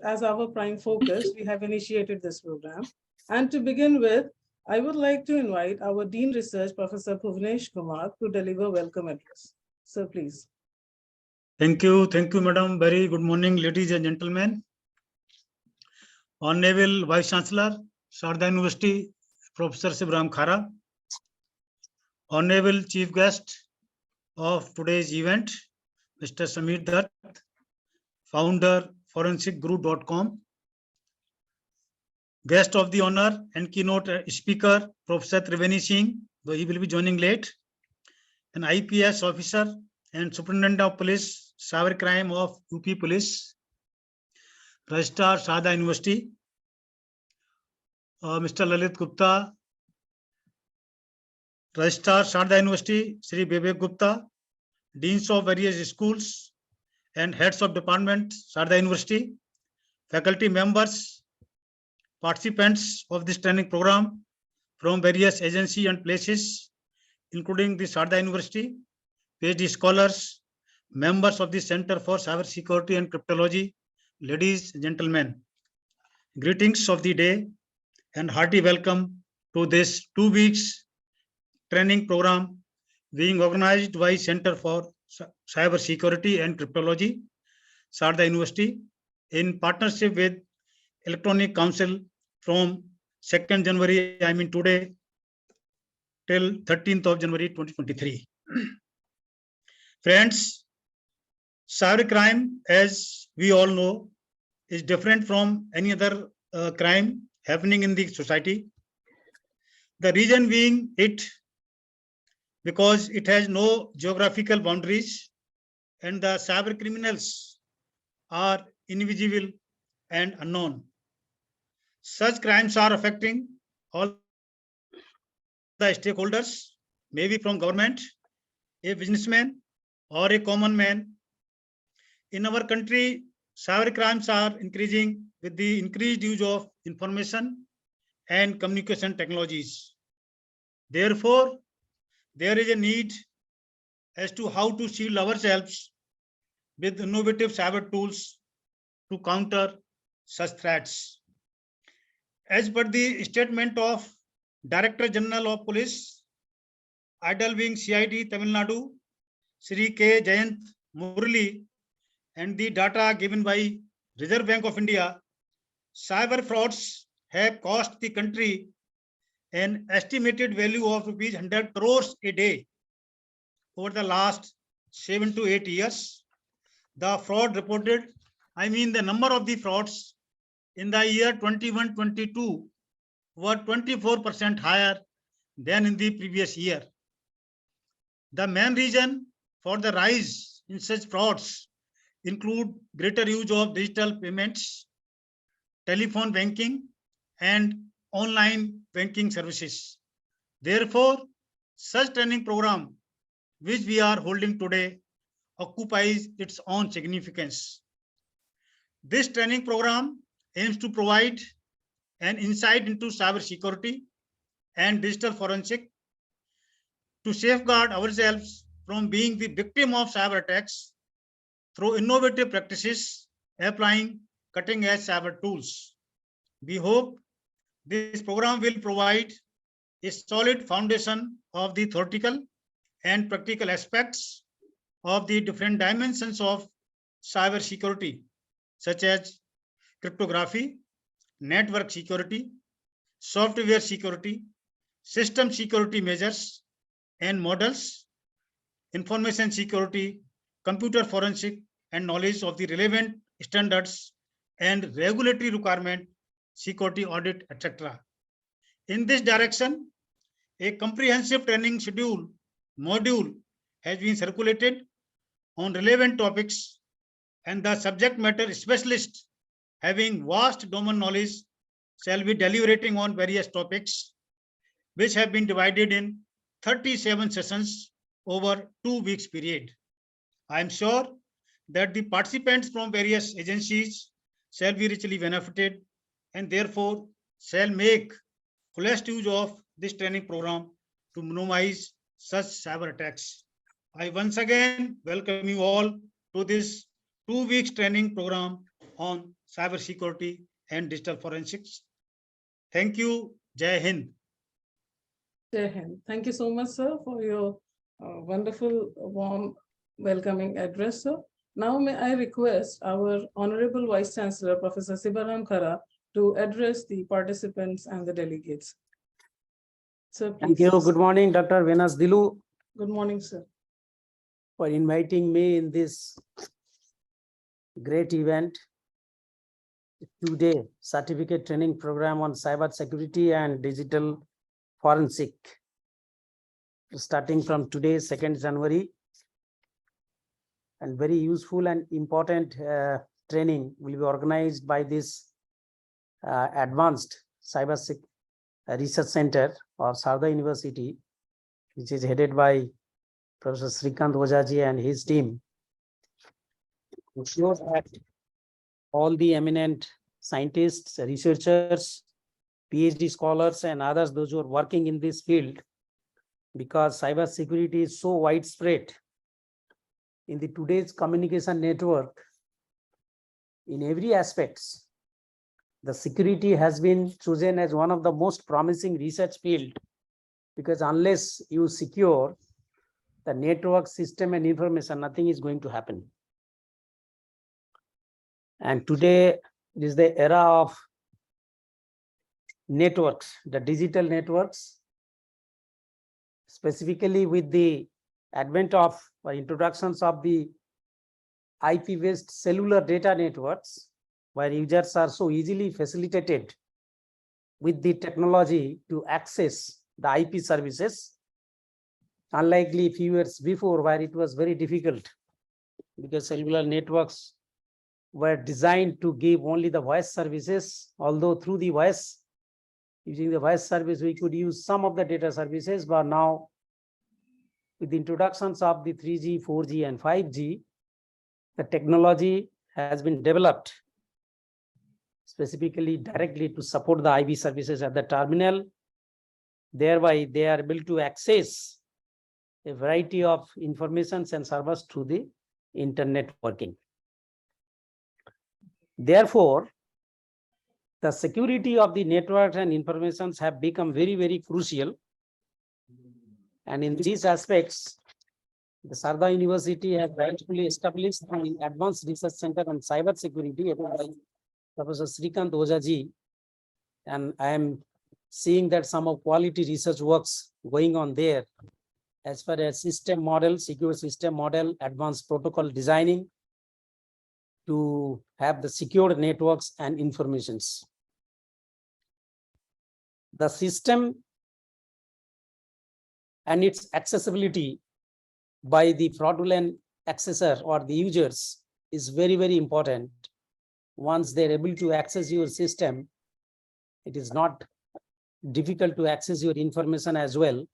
As our prime focus, we have initiated this program. And to begin with, I would like to invite our Dean Research, Professor Bhuvnesh Kumar, to deliver welcome address. Sir, please. Thank you, Madam. Very good morning, ladies and gentlemen. Honorable Vice Chancellor, Sharda University, Professor Sibram Khara. Honorable Chief Guest of today's event, Mr. Samir Dutt, founder forensicguru.com. Guest of the honor and keynote speaker, Professor Triveni Singh, though he will be joining late, an IPS officer and Superintendent of Police, Cybercrime of UP Police, Registrar Sharda University, Mr. Lalit Gupta, Registrar Sharda University, Sri Vivek Gupta, Deans of various schools and heads of department, Sharda University, faculty members, participants of this training program from various agencies and places, including the Sharda University, PhD scholars, members of the Center for Cybersecurity and Cryptology, ladies and gentlemen, greetings of the day and hearty welcome to this 2 weeks training program being organized by Center for Cybersecurity and Cryptology, Sharda University, in partnership with Electronic Council from 2nd January, I mean today, till 13th of January 2023. Friends, cybercrime, as we all know, is different from any other crime happening in the society. The reason being because it has no geographical boundaries and the cyber criminals are invisible and unknown. Such crimes are affecting all the stakeholders, maybe from government, a businessman, or a common man. In our country, cyber crimes are increasing with the increased use of information and communication technologies. Therefore, there is a need as to how to shield ourselves with innovative cyber tools to counter such threats. As per the statement of Director General of Police, Idle Wing CID Tamil Nadu, Sri K. Jayant Murali, and the data given by Reserve Bank of India, cyber frauds have cost the country an estimated value of rupees 100 crores a day over the last 7 to 8 years. The fraud reported, the number of the frauds in the year 21-22 were 24% higher than in the previous year. The main reason for the rise in such frauds include greater use of digital payments, telephone banking, and online banking services. Therefore, such training program which we are holding today occupies its own significance. This training program aims to provide an insight into cybersecurity and digital forensic to safeguard ourselves from being the victim of cyber attacks through innovative practices applying cutting-edge cyber tools. We hope this program will provide a solid foundation of the theoretical and practical aspects of the different dimensions of cyber security, such as cryptography, network security, software security, system security measures and models, information security, computer forensic, and knowledge of the relevant standards and regulatory requirement, security audit, etc. In this direction, a comprehensive training module has been circulated on relevant topics, and the subject matter specialist having vast domain knowledge shall be deliberating on various topics, which have been divided in 37 sessions over 2 weeks period. I am sure that the participants from various agencies shall be richly benefited and therefore shall make fullest use of this training program to minimize such cyber attacks. I once again welcome you all to this 2 weeks training program on cybersecurity and digital forensics. Thank you. Jai Hind. Jai Hind. Thank you so much, sir, for your wonderful, warm, welcoming address, sir. Now, may I request our Honorable Vice Chancellor, Professor Sibaram Khara, to address the participants and the delegates. Sir, please. Thank you. Good morning, Dr. Venas Dilu, Good morning, sir. for inviting me in this great event. 2-day certificate training program on cybersecurity and digital forensic. Starting from today, 2nd January. And very useful and important training will be organized by this Advanced Cyber Research Center of Sharda University, which is headed by Professor Srikant Ojaji and his team. Ensure that all the eminent scientists, researchers, PhD scholars, and others, those who are working in this field, because cybersecurity is so widespread in the today's communication network, in every aspects, the security has been chosen as one of the most promising research field, because unless you secure the network system and information, nothing is going to happen. And today is the era of networks, the digital networks, specifically with the advent of or introductions of the IP-based cellular data networks, where users are so easily facilitated with the technology to access the IP services, unlikely few years before, where it was very difficult, because cellular networks were designed to give only the voice services, although through the voice, using the voice service, we could use some of the data services. But now, with the introductions of the 3G, 4G, and 5G, the technology has been developed specifically directly to support the IP services at the terminal. Thereby, they are able to access a variety of informations and servers through the internet working. Therefore, the security of the networks and informations have become very, very crucial. And in these aspects, the Sharda University has rightfully established the Advanced Research Center on Cybersecurity headed by Professor Srikant Ojaji. And I am seeing that some of quality research works going on there as far as system model, secure system model, advanced protocol designing to have the secure networks and informations. The system and its accessibility by the fraudulent accessor or the users is very, very important. Once they're able to access your system, it is not difficult to access your information as well.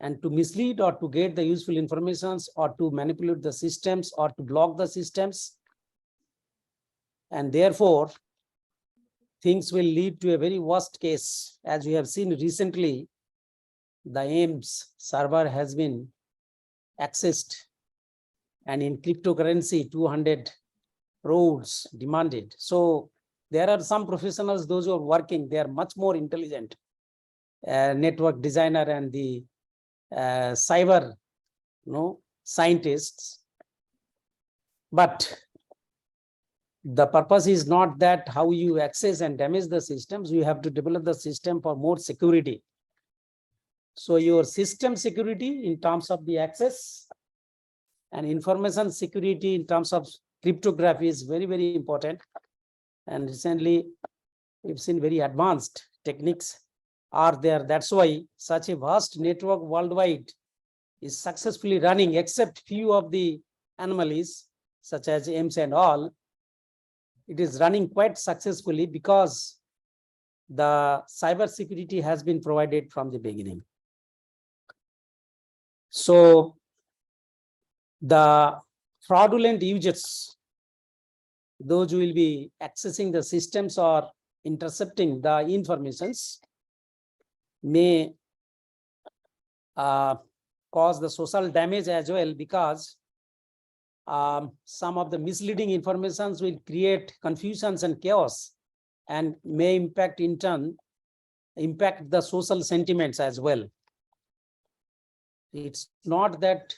And to mislead or to get the useful information or to manipulate the systems or to block the systems. And therefore, things will lead to a very worst case. As we have seen recently, the AIMS server has been accessed, and in cryptocurrency, 200 crores demanded. So there are some professionals, those who are working, they are much more intelligent, network designer and the cyber scientists. But the purpose is not that how you access and damage the systems. You have to develop the system for more security. So your system security in terms of the access and information security in terms of cryptography is very, very important. And recently, we've seen very advanced techniques are there. That's why such a vast network worldwide is successfully running, except few of the anomalies, such as AIMS and all. It is running quite successfully because the cybersecurity has been provided from the beginning. So the fraudulent users, those who will be accessing the systems or intercepting the informations, may cause the social damage as well, because some of the misleading informations will create confusions and chaos and may impact in turn impact the social sentiments as well. It's not that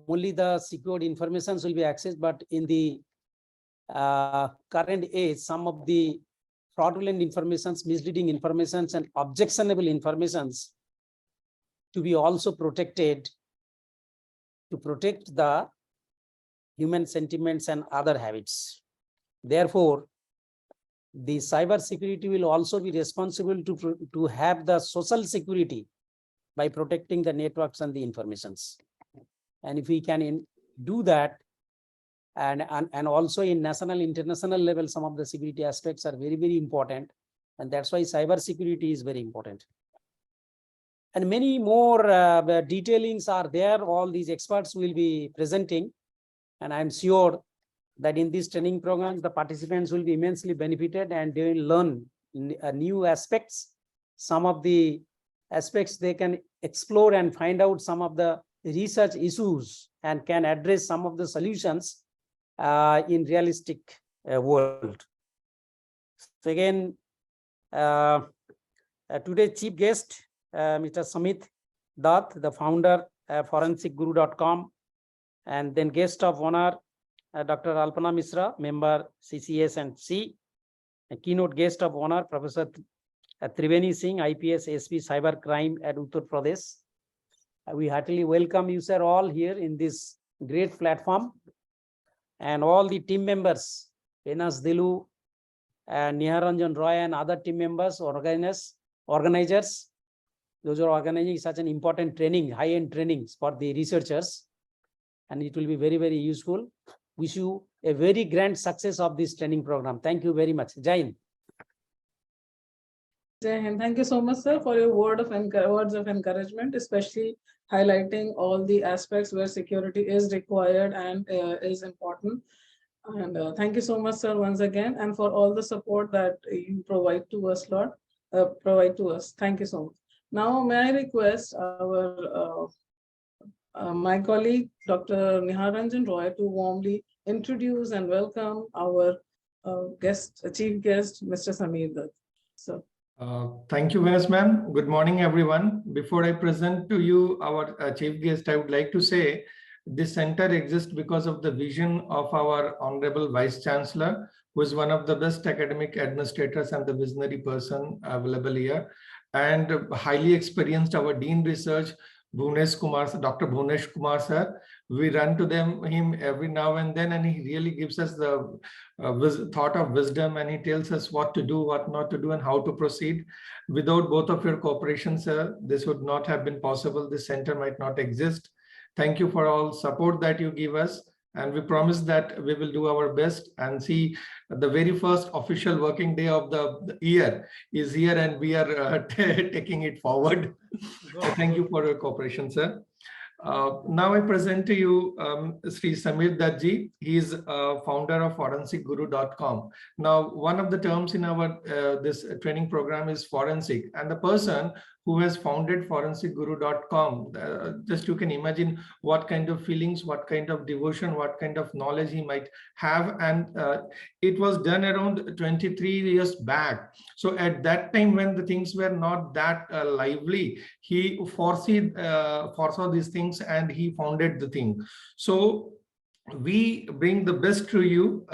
only the secured informations will be accessed, but in the current age, some of the fraudulent informations, misleading informations, and objectionable informations to be also protected to protect the human sentiments and other habits. Therefore, the cyber security will also be responsible to have the social security by protecting the networks and the informations. And if we can do that, and also in national, international level, some of the security aspects are very, very important. And that's why cyber security is very important. And many more detailings are there. All these experts will be presenting. And I'm sure that in these training programs, the participants will be immensely benefited and they will learn new aspects. Some of the aspects they can explore and find out some of the research issues and can address some of the solutions in realistic world. So again, today's chief guest, Mr. Samit Dutt, the founder of forensicguru.com, and then guest of honor, Dr. Alpana Misra, member CCS and C, a keynote guest of honor, Professor Triveni Singh, IPS SP Cyber Crime at Uttar Pradesh. We heartily welcome you, sir, all here in this great platform, and all the team members, Enas Dilu, and Niharanjan Roy, and other team members, organizers, those are organizing such an important training, high-end trainings for the researchers, and it will be very, very useful. Wish you a very grand success of this training program. Thank you very much. Jai Hind. Jai Hind. Thank you so much, sir, for your words of encouragement, especially highlighting all the aspects where security is required and is important. And thank you so much, sir, once again, and for all the support that you provide to us, Lord. Thank you so much. Now, may I request our my colleague, Dr. Niharanjan Roy, to warmly introduce and welcome our chief guest, Mr. Samit Dutt. So. Thank you, Venus ma'am. Good morning, everyone. Before I present to you our chief guest, I would like to say this center exists because of the vision of our Honorable Vice Chancellor, who is one of the best academic administrators and the visionary person available here, and highly experienced our Dean Research, Dr. Bhunesh Kumar sir. We run to him every now and then, and he really gives us the thought of wisdom, and he tells us what to do, what not to do, and how to proceed. Without both of your cooperation, sir, this would not have been possible. This center might not exist. Thank you for all support that you give us. And we promise that we will do our best and see the very first official working day of the year is here, and we are taking it forward. Thank you for your cooperation, sir. Now I present to you Sri Samit Dutt ji. He is founder of forensicguru.com. Now, one of the terms in our this training program is forensic, and the person who has founded forensicguru.com, just you can imagine what kind of feelings, what kind of devotion, what kind of knowledge he might have. And it was done around 23 years back. So at that time, when the things were not that lively, he foresaw these things and he founded the thing. So we bring the best to you,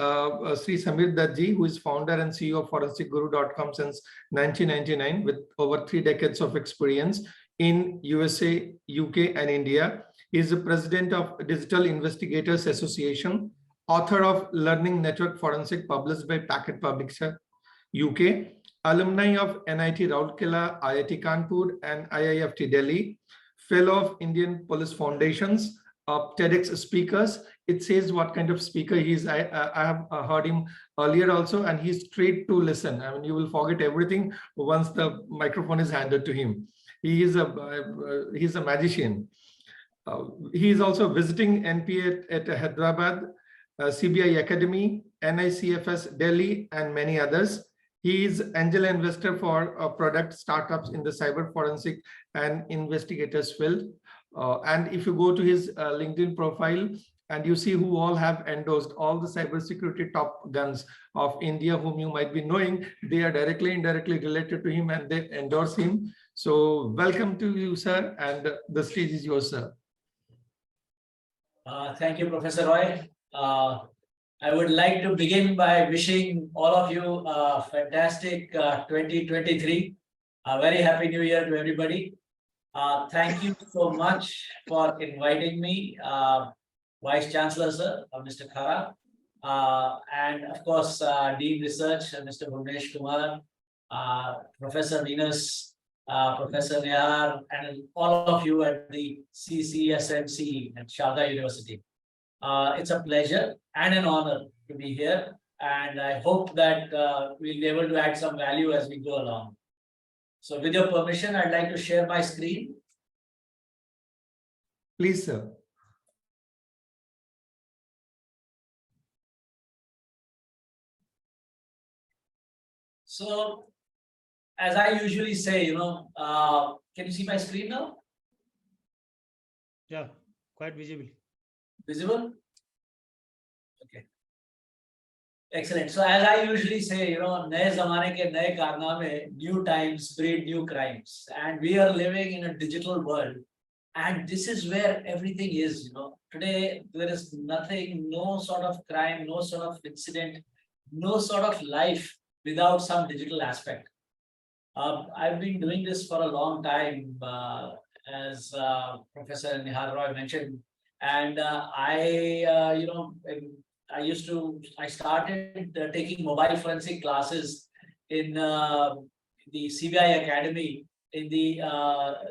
Sri Samit Dutt ji, who is founder and CEO of forensicguru.com since 1999 with over 3 decades of experience in USA, UK, and India. He is the president of Digital Investigators Association, author of Learning Network Forensic published by Packet Publisher, UK, alumni of NIT Rourkela, IIT Kanpur, and IIFT Delhi, fellow of Indian Police Foundations, TEDx speakers. It says what kind of speaker he is. I have heard him earlier also, and he's straight to listen. I mean, you will forget everything once the microphone is handed to him. He's a magician. He is also visiting NPA at Hyderabad, CBI Academy, NICFS Delhi, and many others. He is angel investor for product startups in the cyber forensic and investigators field. And if you go to his LinkedIn profile, And you see who all have endorsed, all the cybersecurity top guns of India, whom you might be knowing. They are directly, indirectly related to him, and they endorse him. So welcome to you, sir, and the stage is yours, sir. Thank you, Professor Roy. I would like to begin by wishing all of you a fantastic 2023. A very happy new year to everybody. Thank you so much for inviting me, Vice Chancellor, sir, Mr. Khara, and of course, Dean Research, Mr. Bhuvnesh Kumar, Professor Venus, Professor Nehar, and all of you at the CCSMC at Sharda University. It's a pleasure and an honor to be here, and I hope that we'll be able to add some value as we go along. So with your permission, I'd like to share my screen. Please, sir. So, as I usually say, can you see my screen now? Yeah, quite visible. Visible? Okay. Excellent. So as I usually say, नए ज़माने के नए कारनामे, new times breed new crimes, and we are living in a digital world, and this is where everything is. Today there is nothing, no sort of crime, no sort of incident, no sort of life without some digital aspect. I've been doing this for a long time, as Professor Nehar Roy mentioned. And I started taking mobile forensic classes in the CBI Academy in the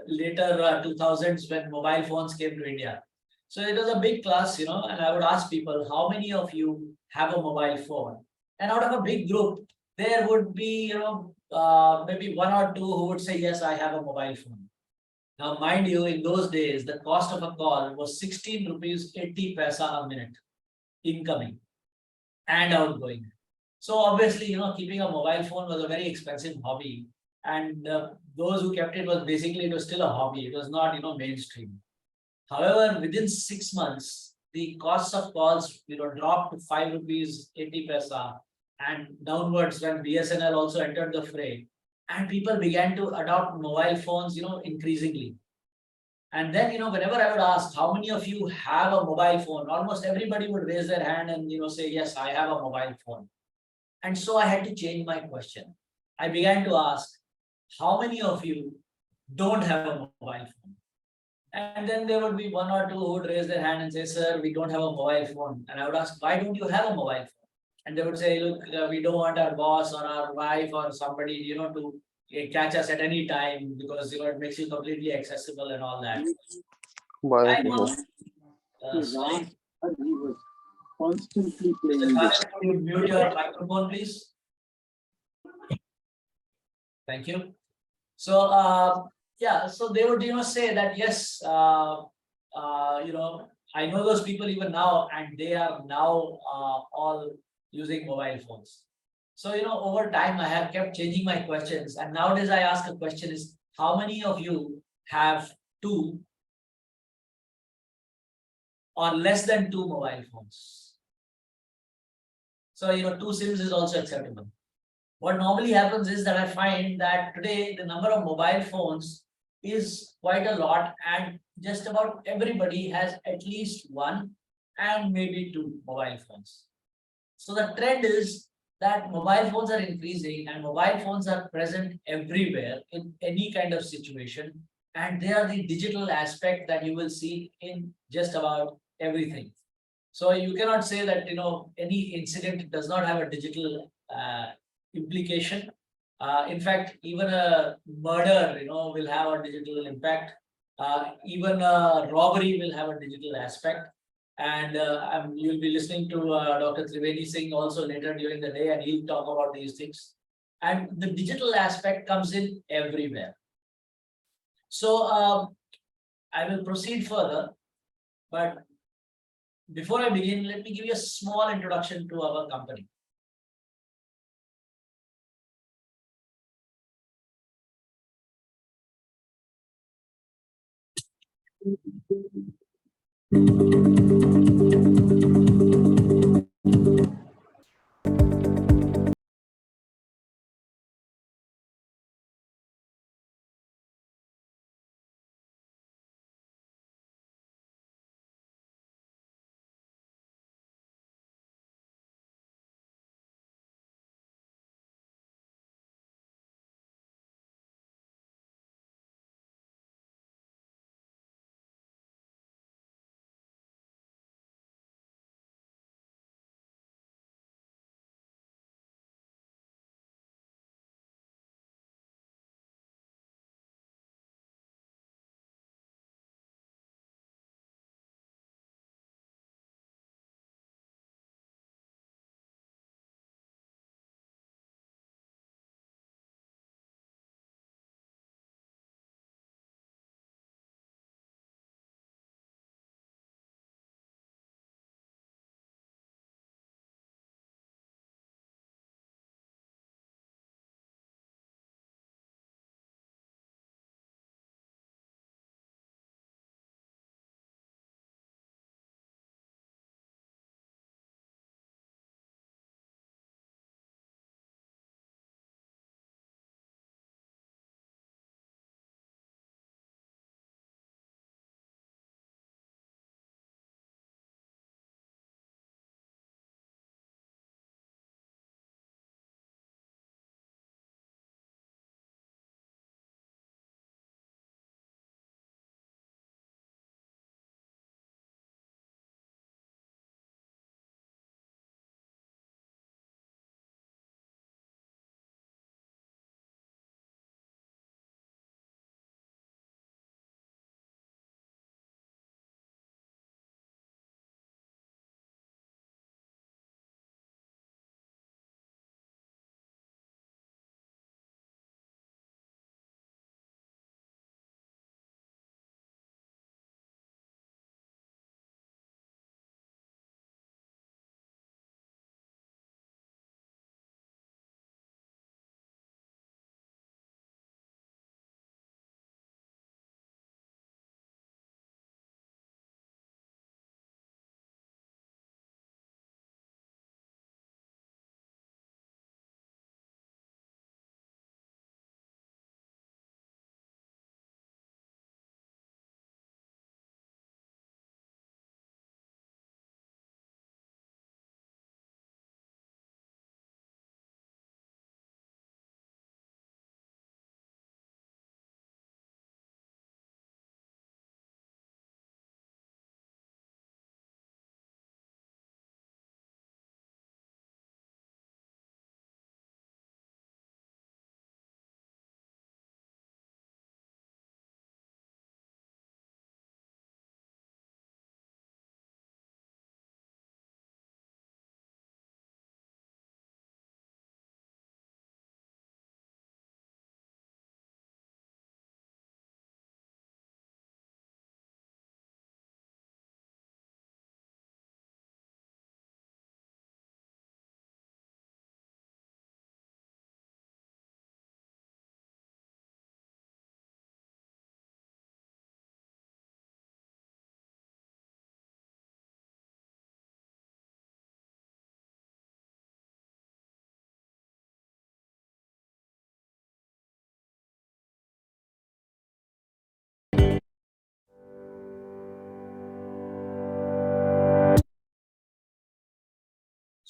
later 2000s when mobile phones came to India. So it was a big class, and I would ask people, how many of you have a mobile phone? And out of a big group, there would be, maybe one or two who would say, yes, I have a mobile phone. Now, mind you, in those days, the cost of a call was 16 rupees 80 paisa a minute, incoming and outgoing. So obviously, keeping a mobile phone was a very expensive hobby. And those who kept it was basically, it was still a hobby. It was not, mainstream. However, within 6 months, the cost of calls, dropped to 5 rupees 80 paisa and downwards when BSNL also entered the fray. And people began to adopt mobile phones, increasingly. And then, whenever I would ask, how many of you have a mobile phone? Almost everybody would raise their hand and, say, yes, I have a mobile phone. And so I had to change my question. I began to ask, how many of you don't have a mobile phone? And then there would be one or two who would raise their hand and say, sir, we don't have a mobile phone. And I would ask, why don't you have a mobile phone? And they would say, look, we don't want our boss or our wife or somebody, to catch us at any time because, it makes you completely accessible and all that. I know, sorry. Constantly playing Mr. Khalid, could you mute your microphone, please? Thank you. So, yeah, so they would, say that, yes, I know those people even now, and they are now all using mobile phones. So, over time, I have kept changing my questions. And nowadays, I ask a question is, how many of you have 2 or less than 2 mobile phones? So, 2 SIMs is also acceptable. What normally happens is that I find that today the number of mobile phones is quite a lot, and just about everybody has at least 1 and maybe 2 mobile phones. So the trend is that mobile phones are increasing and mobile phones are present everywhere in any kind of situation, and they are the digital aspect that you will see in just about everything. So you cannot say that any incident does not have a digital implication. In fact, even a murder will have a digital impact. Even a robbery will have a digital aspect. And you'll be listening to Dr. Trivedi Singh also later during the day, and he'll talk about these things. And the digital aspect comes in everywhere. So I will proceed further, but before I begin, let me give you a small introduction to our company.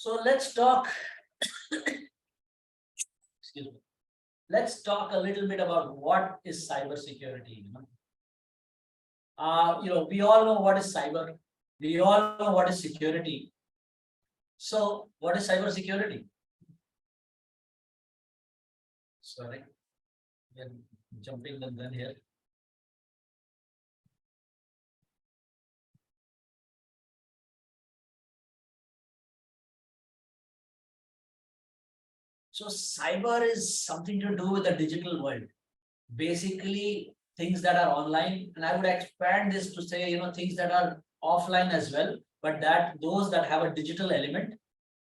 So let's talk, excuse me. Let's talk a little bit about what is cybersecurity. We all know what is cyber. We all know what is security. So what is cybersecurity? Sorry, we are jumping the gun here. So cyber is something to do with the digital world. Basically, things that are online, and I would expand this to say, things that are offline as well, but that those that have a digital element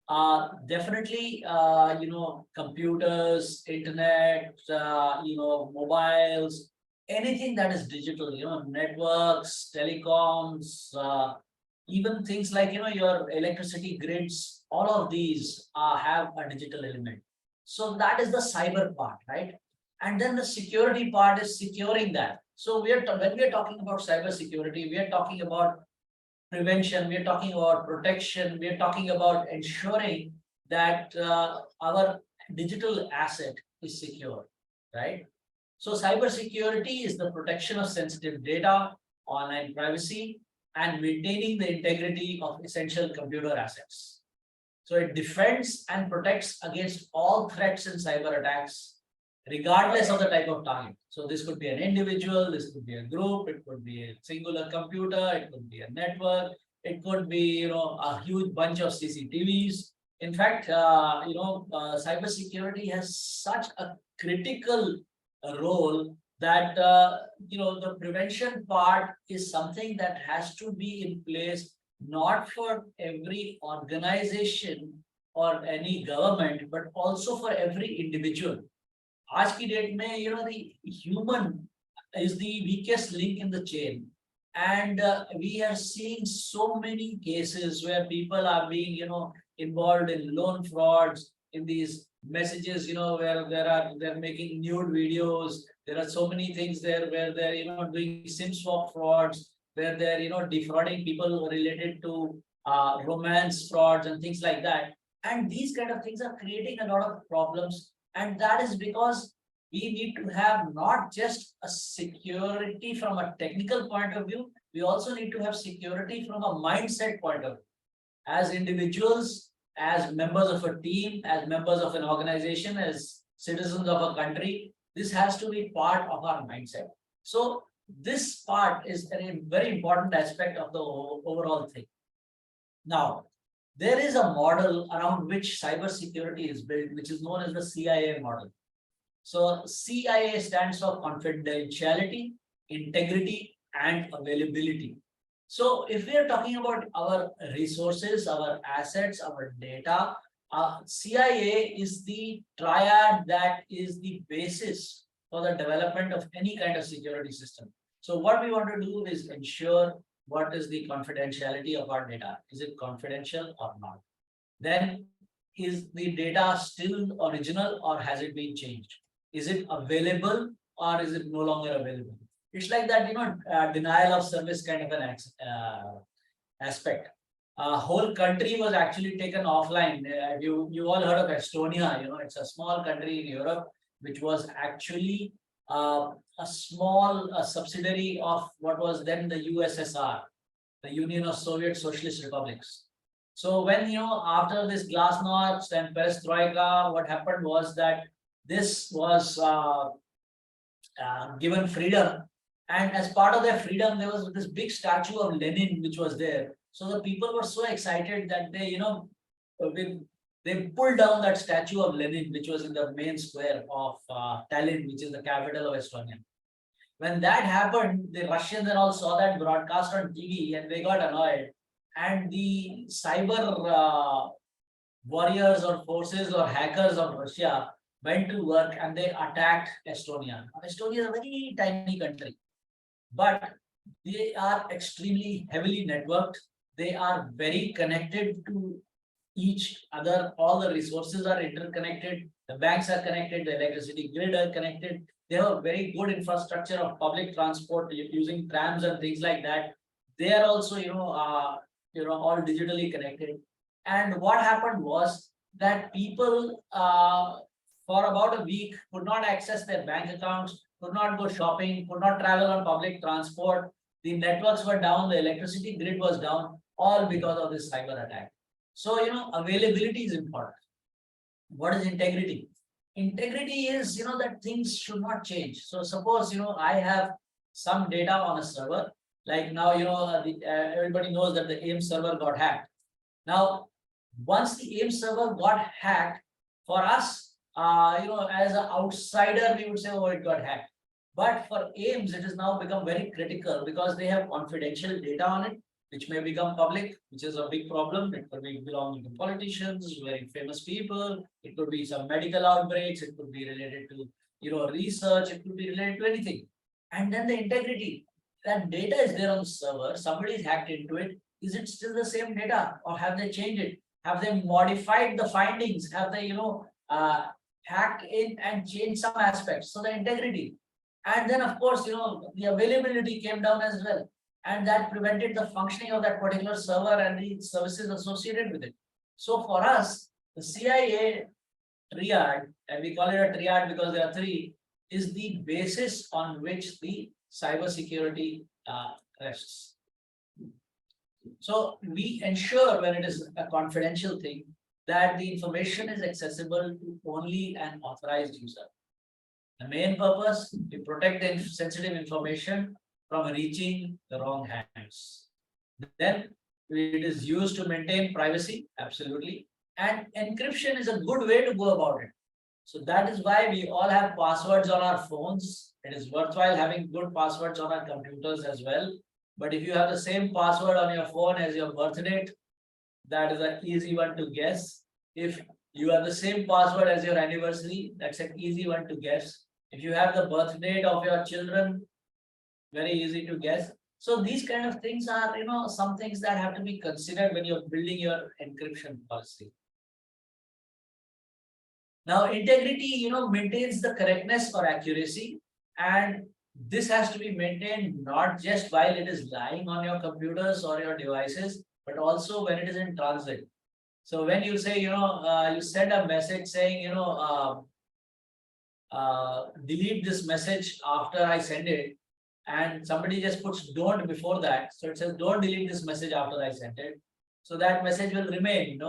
are definitely, computers, internet, mobiles, anything that is digital, networks, telecoms, even things like, your electricity grids, all of these have a digital element. So that is the cyber part, right? And then the security part is securing that. So when we are talking about cyber security, we are talking about prevention, we are talking about protection, we are talking about ensuring that our digital asset is secure, right? So cyber security is the protection of sensitive data, online privacy, and maintaining the integrity of essential computer assets. So it defends and protects against all threats and cyber attacks, regardless of the type of target. So this could be an individual, this could be a group, it could be a singular computer, it could be a network, it could be a huge bunch of CCTVs. In fact, cybersecurity has such a critical role that the prevention part is something that has to be in place, not for every organization or any government, but also for every individual. आज की date में the human is the weakest link in the chain, and we are seeing so many cases where people are being involved in loan frauds, in these messages where they're making nude videos. There are so many things there where they're doing SIM swap frauds, where they're defrauding people related to romance frauds and things like that. And these kind of things are creating a lot of problems. And that is because we need to have not just a security from a technical point of view, we also need to have security from a mindset point of view. As individuals, as members of a team, as members of an organization, as citizens of a country, this has to be part of our mindset. So this part is a very important aspect of the overall thing. Now, there is a model around which cybersecurity is built, which is known as the CIA model. So CIA stands for confidentiality, integrity, and availability. So if we are talking about our resources, our assets, our data, CIA is the triad that is the basis for the development of any kind of security system. So what we want to do is ensure what is the confidentiality of our data. Is it confidential or not? Then is the data still original or has it been changed? Is it available or is it no longer available? It's like that, denial of service kind of an aspect. A whole country was actually taken offline. You all heard of Estonia, it's a small country in Europe, which was actually a small subsidiary of what was then the USSR, the Union of Soviet Socialist Republics. So when, after this glasnost and perestroika, what happened was that this was given freedom. And as part of their freedom, there was this big statue of Lenin, which was there. So the people were so excited that they, they pulled down that statue of Lenin, which was in the main square of Tallinn, which is the capital of Estonia. When that happened, the Russians and all saw that broadcast on TV and they got annoyed. And the cyber warriors or forces or hackers of Russia went to work and they attacked Estonia. Estonia is a very tiny country, but they are extremely heavily networked. They are very connected to each other. All the resources are interconnected. The banks are connected. The electricity grid are connected. They have a very good infrastructure of public transport using trams and things like that. They are also, all digitally connected. And what happened was that people for about a week could not access their bank accounts, could not go shopping, could not travel on public transport. The networks were down, the electricity grid was down, all because of this cyber attack. So, availability is important. What is integrity? Integrity is, that things should not change. So suppose, I have some data on a server, like now, everybody knows that the AIM server got hacked. Now, once the AIM server got hacked, for us, as an outsider, we would say, oh, it got hacked. But for AIMS, it has now become very critical because they have confidential data on it, which may become public, which is a big problem. It could be belonging to politicians, very famous people. It could be some medical outbreaks. It could be related to, research. It could be related to anything. And then the integrity. That data is there on the server. Somebody is hacked into it. Is it still the same data, or have they changed it? Have they modified the findings? Have they, hacked in and changed some aspects? So the integrity. And then, of course, the availability came down as well. And that prevented the functioning of that particular server and the services associated with it. So for us, the CIA triad, and we call it a triad because there are three, is the basis on which the cybersecurity rests. So we ensure, when it is a confidential thing, that the information is accessible to only an authorized user. The main purpose, we protect the sensitive information from reaching the wrong hands. Then it is used to maintain privacy, absolutely. And encryption is a good way to go about it. So that is why we all have passwords on our phones. It is worthwhile having good passwords on our computers as well. But if you have the same password on your phone as your birth date, that is an easy one to guess. If you have the same password as your anniversary, that's an easy one to guess. If you have the birth date of your children, very easy to guess. So these kind of things are, some things that have to be considered when you're building your encryption policy. Now, integrity, maintains the correctness or accuracy, and this has to be maintained not just while it is lying on your computers or your devices, but also when it is in transit. So when you say, you send a message saying, delete this message after I send it, and somebody just puts don't before that. So it says don't delete this message after I sent it. So that message will remain,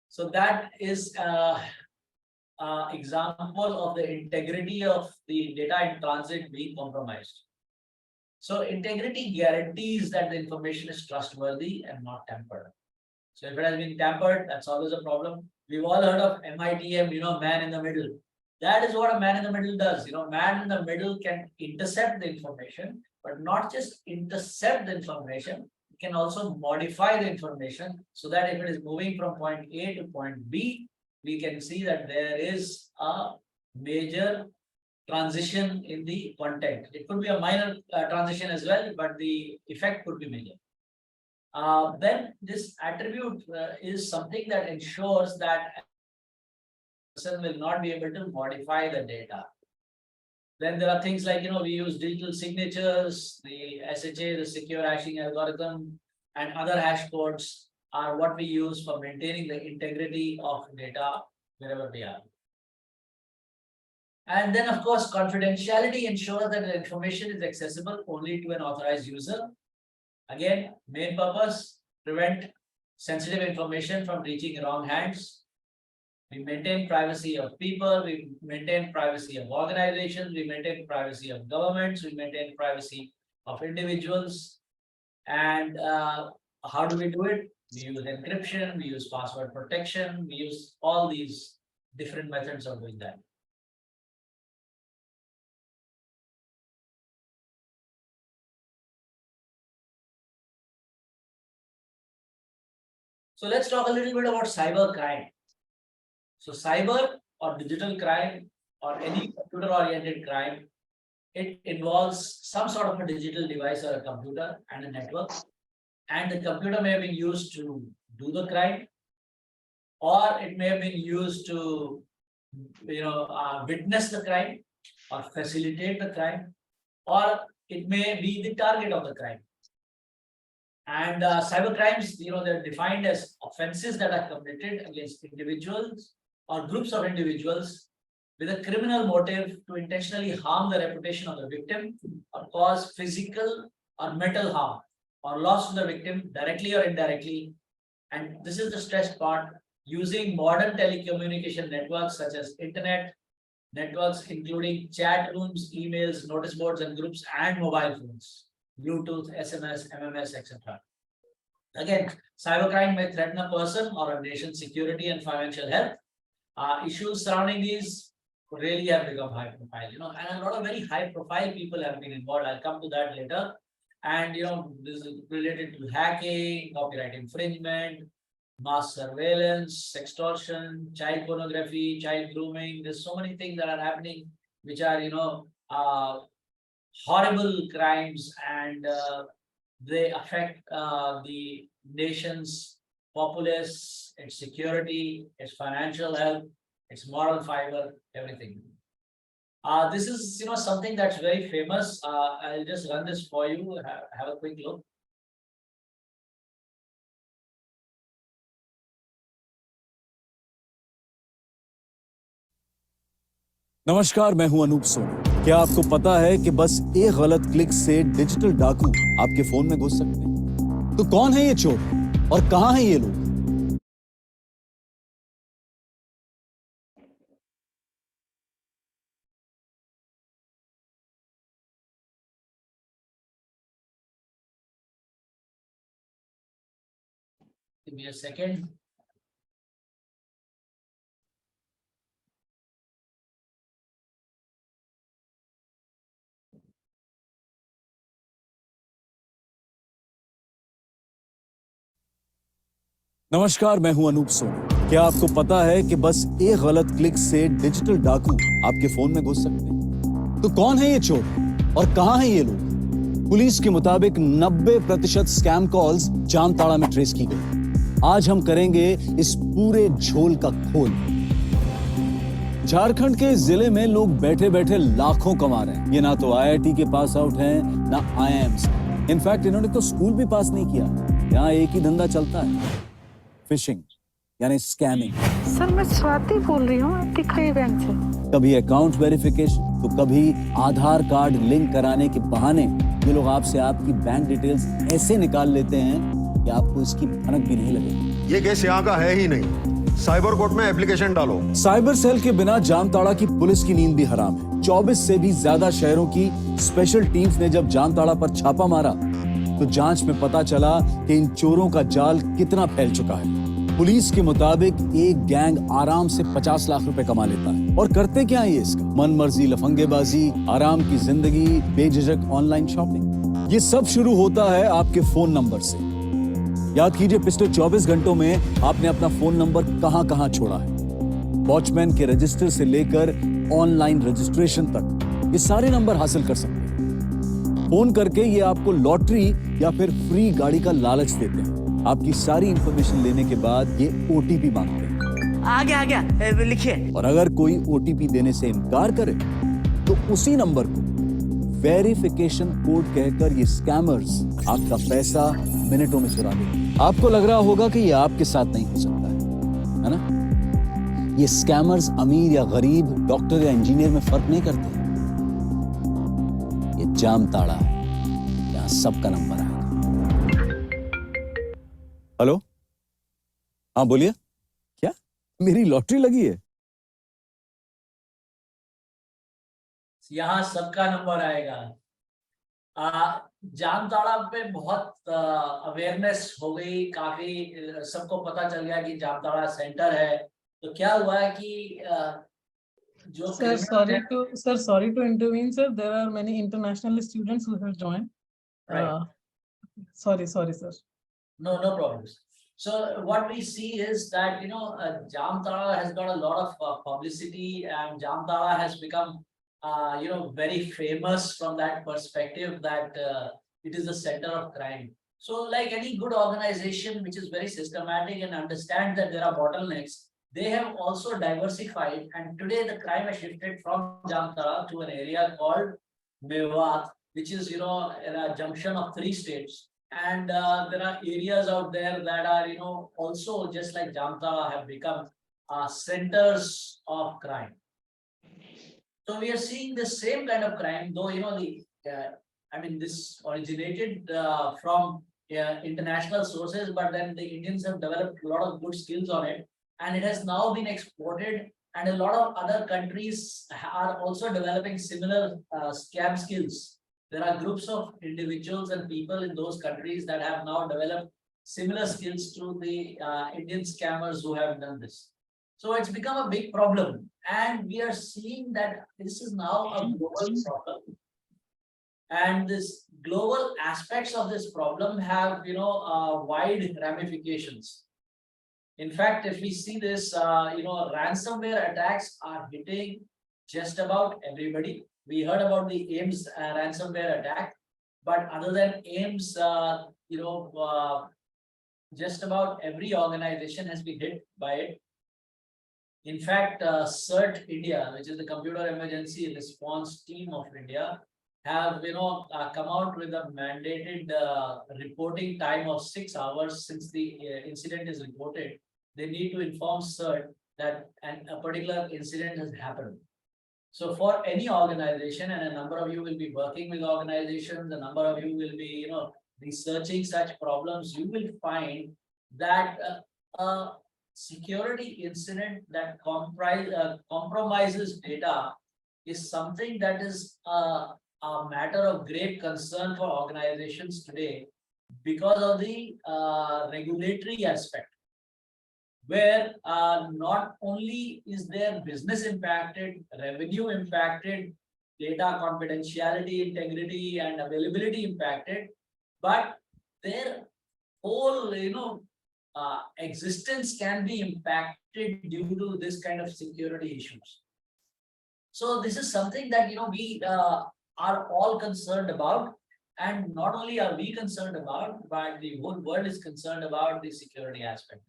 So that is example of the integrity of the data in transit being compromised. So integrity guarantees that the information is trustworthy and not tampered. So if it has been tampered, that's always a problem. We've all heard of MITM, man in the middle. That is what a man in the middle does. Man in the middle can intercept the information, but not just intercept the information, it can also modify the information so that if it is moving from point A to point B, we can see that there is a major transition in the content. It could be a minor transition as well, but the effect could be major. Then this attribute is something that ensures that person will not be able to modify the data. Then there are things like, we use digital signatures, the SHA, the secure hashing algorithm, and other hash codes are what we use for maintaining the integrity of data wherever we are. And then, of course, confidentiality ensures that the information is accessible only to an authorized user. Again, main purpose, prevent sensitive information from reaching wrong hands. We maintain privacy of people, we maintain privacy of organizations, we maintain privacy of governments, we maintain privacy of individuals. And how do we do it? We use encryption, we use password protection, we use all these different methods of doing that. So let's talk a little bit about cyber crime. So cyber or digital crime or any computer-oriented crime, it involves some sort of a digital device or a computer and a network. And the computer may have been used to do the crime, or it may have been used to, witness the crime or facilitate the crime, or it may be the target of the crime. And cyber crimes, they're defined as offenses that are committed against individuals or groups of individuals with a criminal motive to intentionally harm the reputation of the victim or cause physical or mental harm or loss to the victim directly or indirectly. And this is the stress part, using modern telecommunication networks such as internet networks, including chat rooms, emails, notice boards and groups, and mobile phones, Bluetooth, SMS, MMS, etc. Again, cybercrime may threaten a person or a nation's security and financial health. Issues surrounding these really have become high profile, and a lot of very high profile people have been involved. I'll come to that later. And this is related to hacking, copyright infringement, mass surveillance, extortion, child pornography, child grooming. There's so many things that are happening, which are horrible crimes, and they affect the nation's populace, its security, its financial health, its moral fiber, everything. This is something that's very famous. I'll just run this for you. Have a quick look. नमस्कार, मैं हूं अनूप सोनी। क्या आपको पता है कि बस एक गलत क्लिक से डिजिटल डाकू आपके फोन में घुस सकते हैं? तो कौन है ये चोर और कहां हैं ये लोग? Give me a second. नमस्कार, मैं हूं अनूप सोनी। क्या आपको पता है कि बस एक गलत क्लिक से डिजिटल डाकू आपके फोन में घुस सकते हैं? तो कौन है ये चोर और कहां हैं ये लोग? पुलिस के मुताबिक 90% स्कैम कॉल्स जामताड़ा में ट्रेस की गई। आज हम करेंगे इस पूरे झोल का खोल। झारखंड के जिले में लोग बैठे बैठे लाखों कमा रहे हैं। ये ना तो आईआईटी के पास आउट हैं, ना आईआईएम्स। इनफैक्ट इन्होंने तो स्कूल भी पास नहीं किया। यहाँ एक ही धंधा चलता है, फिशिंग यानी स्कैमिंग। सर, मैं स्वाति बोल रही हूँ आपके कई बैंक से। कभी अकाउंट वेरिफिकेशन, तो कभी आधार कार्ड लिंक कराने के बहाने ये लोग आपसे आपकी बैंक डिटेल्स ऐसे निकाल लेते हैं कि आपको इसकी भनक भी नहीं लगेगी। ये केस यहाँ का है ही नहीं। साइबर कोर्ट में एप्लीकेशन डालो। साइबर सेल के बिना जामताड़ा की पुलिस की नींद भी हराम है। 24 से भी ज्यादा शहरों की स्पेशल टीम्स ने जब जामताड़ा पर छापा मारा तो जांच में पता चला कि इन चोरों का जाल कितना फैल चुका है। पुलिस के मुताबिक एक गैंग आराम से 50 लाख रुपए कमा लेता है। और करते क्या है ये इसका? मनमर्जी लफंगेबाजी, आराम की जिंदगी, बेझिझक ऑनलाइन शॉपिंग। ये सब शुरू होता है आपके फोन नंबर से। याद कीजिए, पिछले 24 घंटों में आपने अपना फोन नंबर कहां कहां छोड़ा है। वॉचमैन के रजिस्टर से लेकर ऑनलाइन रजिस्ट्रेशन तक ये सारे नंबर हासिल कर सकते हैं। फोन करके ये आपको लॉटरी या फिर फ्री गाड़ी का लालच देते हैं। आपकी सारी इंफॉर्मेशन लेने के बाद ये ओटीपी मांगते हैं। आ गया लिखिए। और अगर कोई ओटीपी देने से इनकार करे तो उसी नंबर को वेरिफिकेशन कोड कहकर ये स्कैमर्स आपका पैसा मिनटों में चुरा लेते। आपको लग रहा होगा कि ये आपके साथ नहीं हो सकता है ना? ये स्कैमर्स अमीर या गरीब, डॉक्टर या इंजीनियर में फर्क नहीं करते। ये जामताड़ा है, यहाँ सबका नंबर आएगा। हेलो, हाँ बोलिए। क्या मेरी लॉटरी लगी है? यहाँ सबका नंबर आएगा। जामताड़ा पे बहुत अवेयरनेस हो गई, काफी सबको पता चल गया कि जामताड़ा सेंटर है। तो क्या हुआ है कि जो Sir, sorry to intervene, sir. There are many international students who have joined. Right. Sorry, sir. No problems. So what we see is that Jamtara has got a lot of publicity, and Jamtara has become very famous from that perspective that it is the center of crime. So like any good organization which is very systematic and understands that there are bottlenecks, they have also diversified, and today the crime has shifted from Jamtara to an area called Mewat, which is in a junction of 3 states. And there are areas out there that are, also just like Jamtara have become centers of crime. So we are seeing the same kind of crime, though, this originated from international sources, but then the Indians have developed a lot of good skills on it, and it has now been exported. And a lot of other countries are also developing similar scam skills. There are groups of individuals and people in those countries that have now developed similar skills to the Indian scammers who have done this. So it's become a big problem, and we are seeing that this is now a global problem. And this global aspects of this problem have, wide ramifications. In fact, if we see this, ransomware attacks are hitting just about everybody. We heard about the AIMS ransomware attack, but other than AIMS, just about every organization has been hit by it. In fact, CERT India, which is the Computer Emergency Response Team of India, have come out with a mandated reporting time of 6 hours since the incident is reported. They need to inform CERT that a particular incident has happened. So for any organization, and a number of you will be working with organizations, a number of you will be researching such problems, you will find that security incident that compromises data is something that is a matter of great concern for organizations today because of the regulatory aspect, where not only is their business impacted, revenue impacted, data confidentiality, integrity, and availability impacted, but their whole existence can be impacted due to this kind of security issues. So this is something that we are all concerned about, and not only are we concerned about, but the whole world is concerned about the security aspect.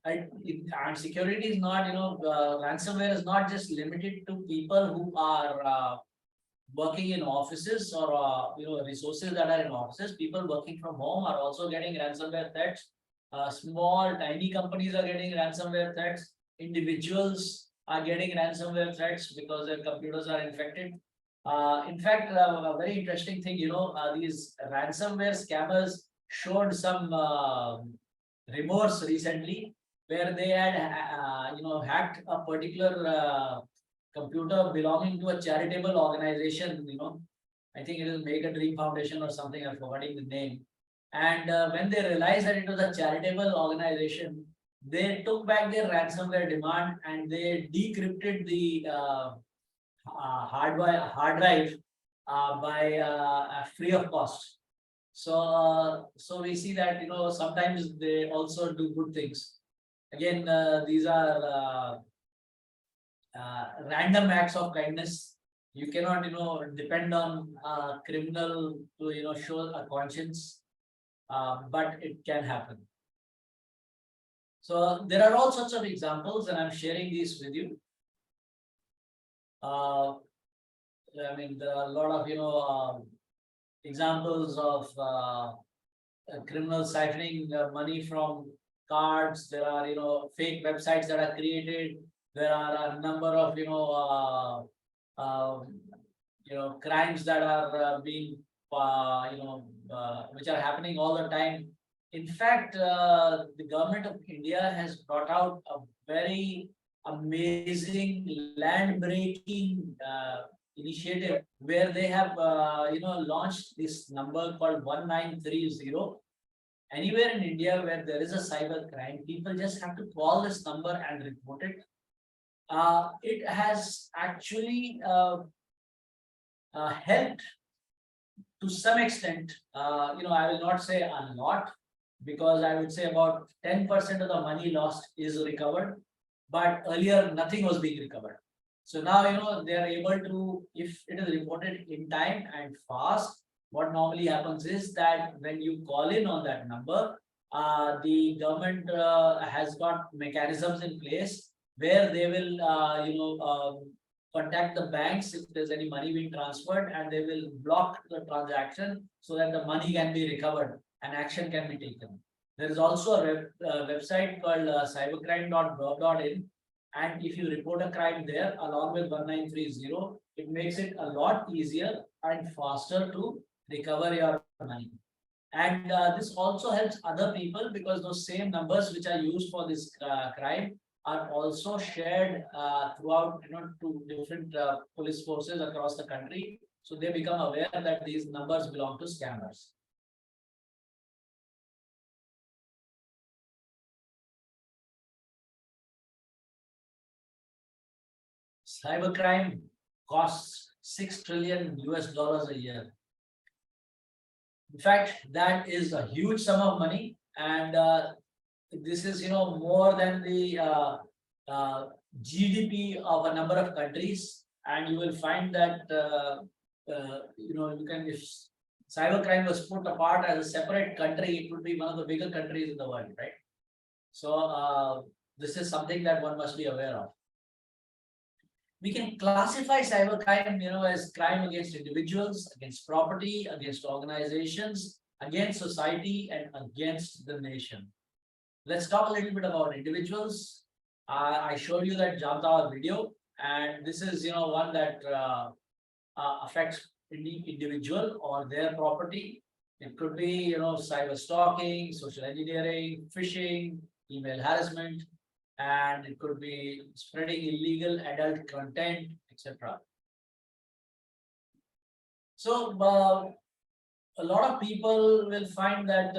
And security is not, ransomware is not just limited to people who are working in offices or resources that are in offices. People working from home are also getting ransomware threats. Small tiny companies are getting ransomware threats. Individuals are getting ransomware threats because their computers are infected. In fact, a very interesting thing, these ransomware scammers showed some remorse recently, where they had hacked a particular computer belonging to a charitable organization. I think it is Make a Dream Foundation or something. I'm forgetting the name. And when they realized that it was a charitable organization, they took back their ransomware demand and they decrypted the hard drive by free of cost. So we see that sometimes they also do good things. Again, these are random acts of kindness. You cannot depend on a criminal to show a conscience, but it can happen. So there are all sorts of examples, and I'm sharing these with you. There are a lot of examples of criminals siphoning money from cards. There are fake websites that are created. There are a number of crimes that are being which are happening all the time. In fact, the government of India has brought out a very amazing land breaking initiative where they have launched this number called 1930. Anywhere in India where there is a cyber crime, people just have to call this number and report it. It has actually helped to some extent. I will not say a lot, because I would say about 10% of the money lost is recovered, but earlier nothing was being recovered. So now they are able to, if it is reported in time and fast, what normally happens is that when you call in on that number, the government has got mechanisms in place where they will contact the banks if there's any money being transferred, and they will block the transaction so that the money can be recovered and action can be taken. There is also a website called cybercrime.gov.in, and if you report a crime there along with 1930, it makes it a lot easier and faster to recover your money. And this also helps other people, because those same numbers which are used for this crime are also shared throughout, to different police forces across the country. So they become aware that these numbers belong to scammers. Cybercrime costs $6 trillion a year. In fact, that is a huge sum of money, and this is more than the GDP of a number of countries. And you will find that if cybercrime was put apart as a separate country, it would be one of the bigger countries in the world, right? So this is something that one must be aware of. We can classify cybercrime, as crime against individuals, against property, against organizations, against society, and against the nation. Let's talk a little bit about individuals. I showed you that Jamtara video, and this is, one that affects any individual or their property. It could be, cyber stalking, social engineering, phishing, email harassment, and it could be spreading illegal adult content, etc. So a lot of people will find that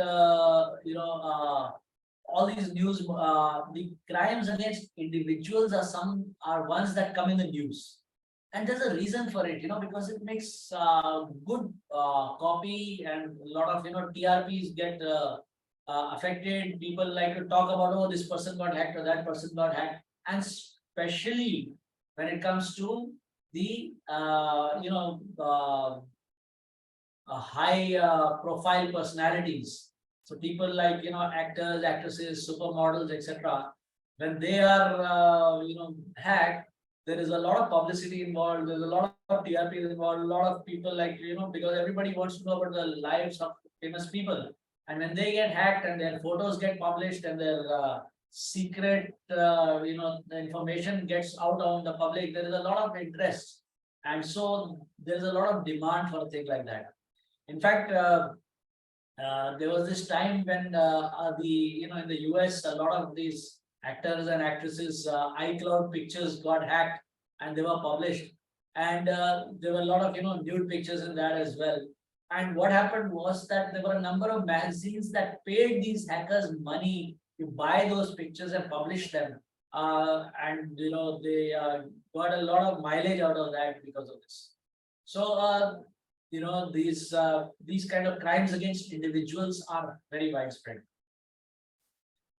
all these news, the crimes against individuals are ones that come in the news, and there's a reason for it, because it makes good copy, and a lot of TRPs get affected. People like to talk about, oh, this person got hacked or that person got hacked, and especially when it comes to the high profile personalities. So people like actors, actresses, supermodels, etc. When they are hacked, there is a lot of publicity involved. There's a lot of TRP involved. A lot of people because everybody wants to know about the lives of famous people. And when they get hacked and their photos get published and their secret, the information gets out on the public, there is a lot of interest. And so there's a lot of demand for a thing like that. In fact, there was this time when in the US, a lot of these actors and actresses' iCloud pictures got hacked and they were published. And there were a lot of nude pictures in that as well. And what happened was that there were a number of magazines that paid these hackers money to buy those pictures and publish them. And they got a lot of mileage out of that because of this. So these kind of crimes against individuals are very widespread.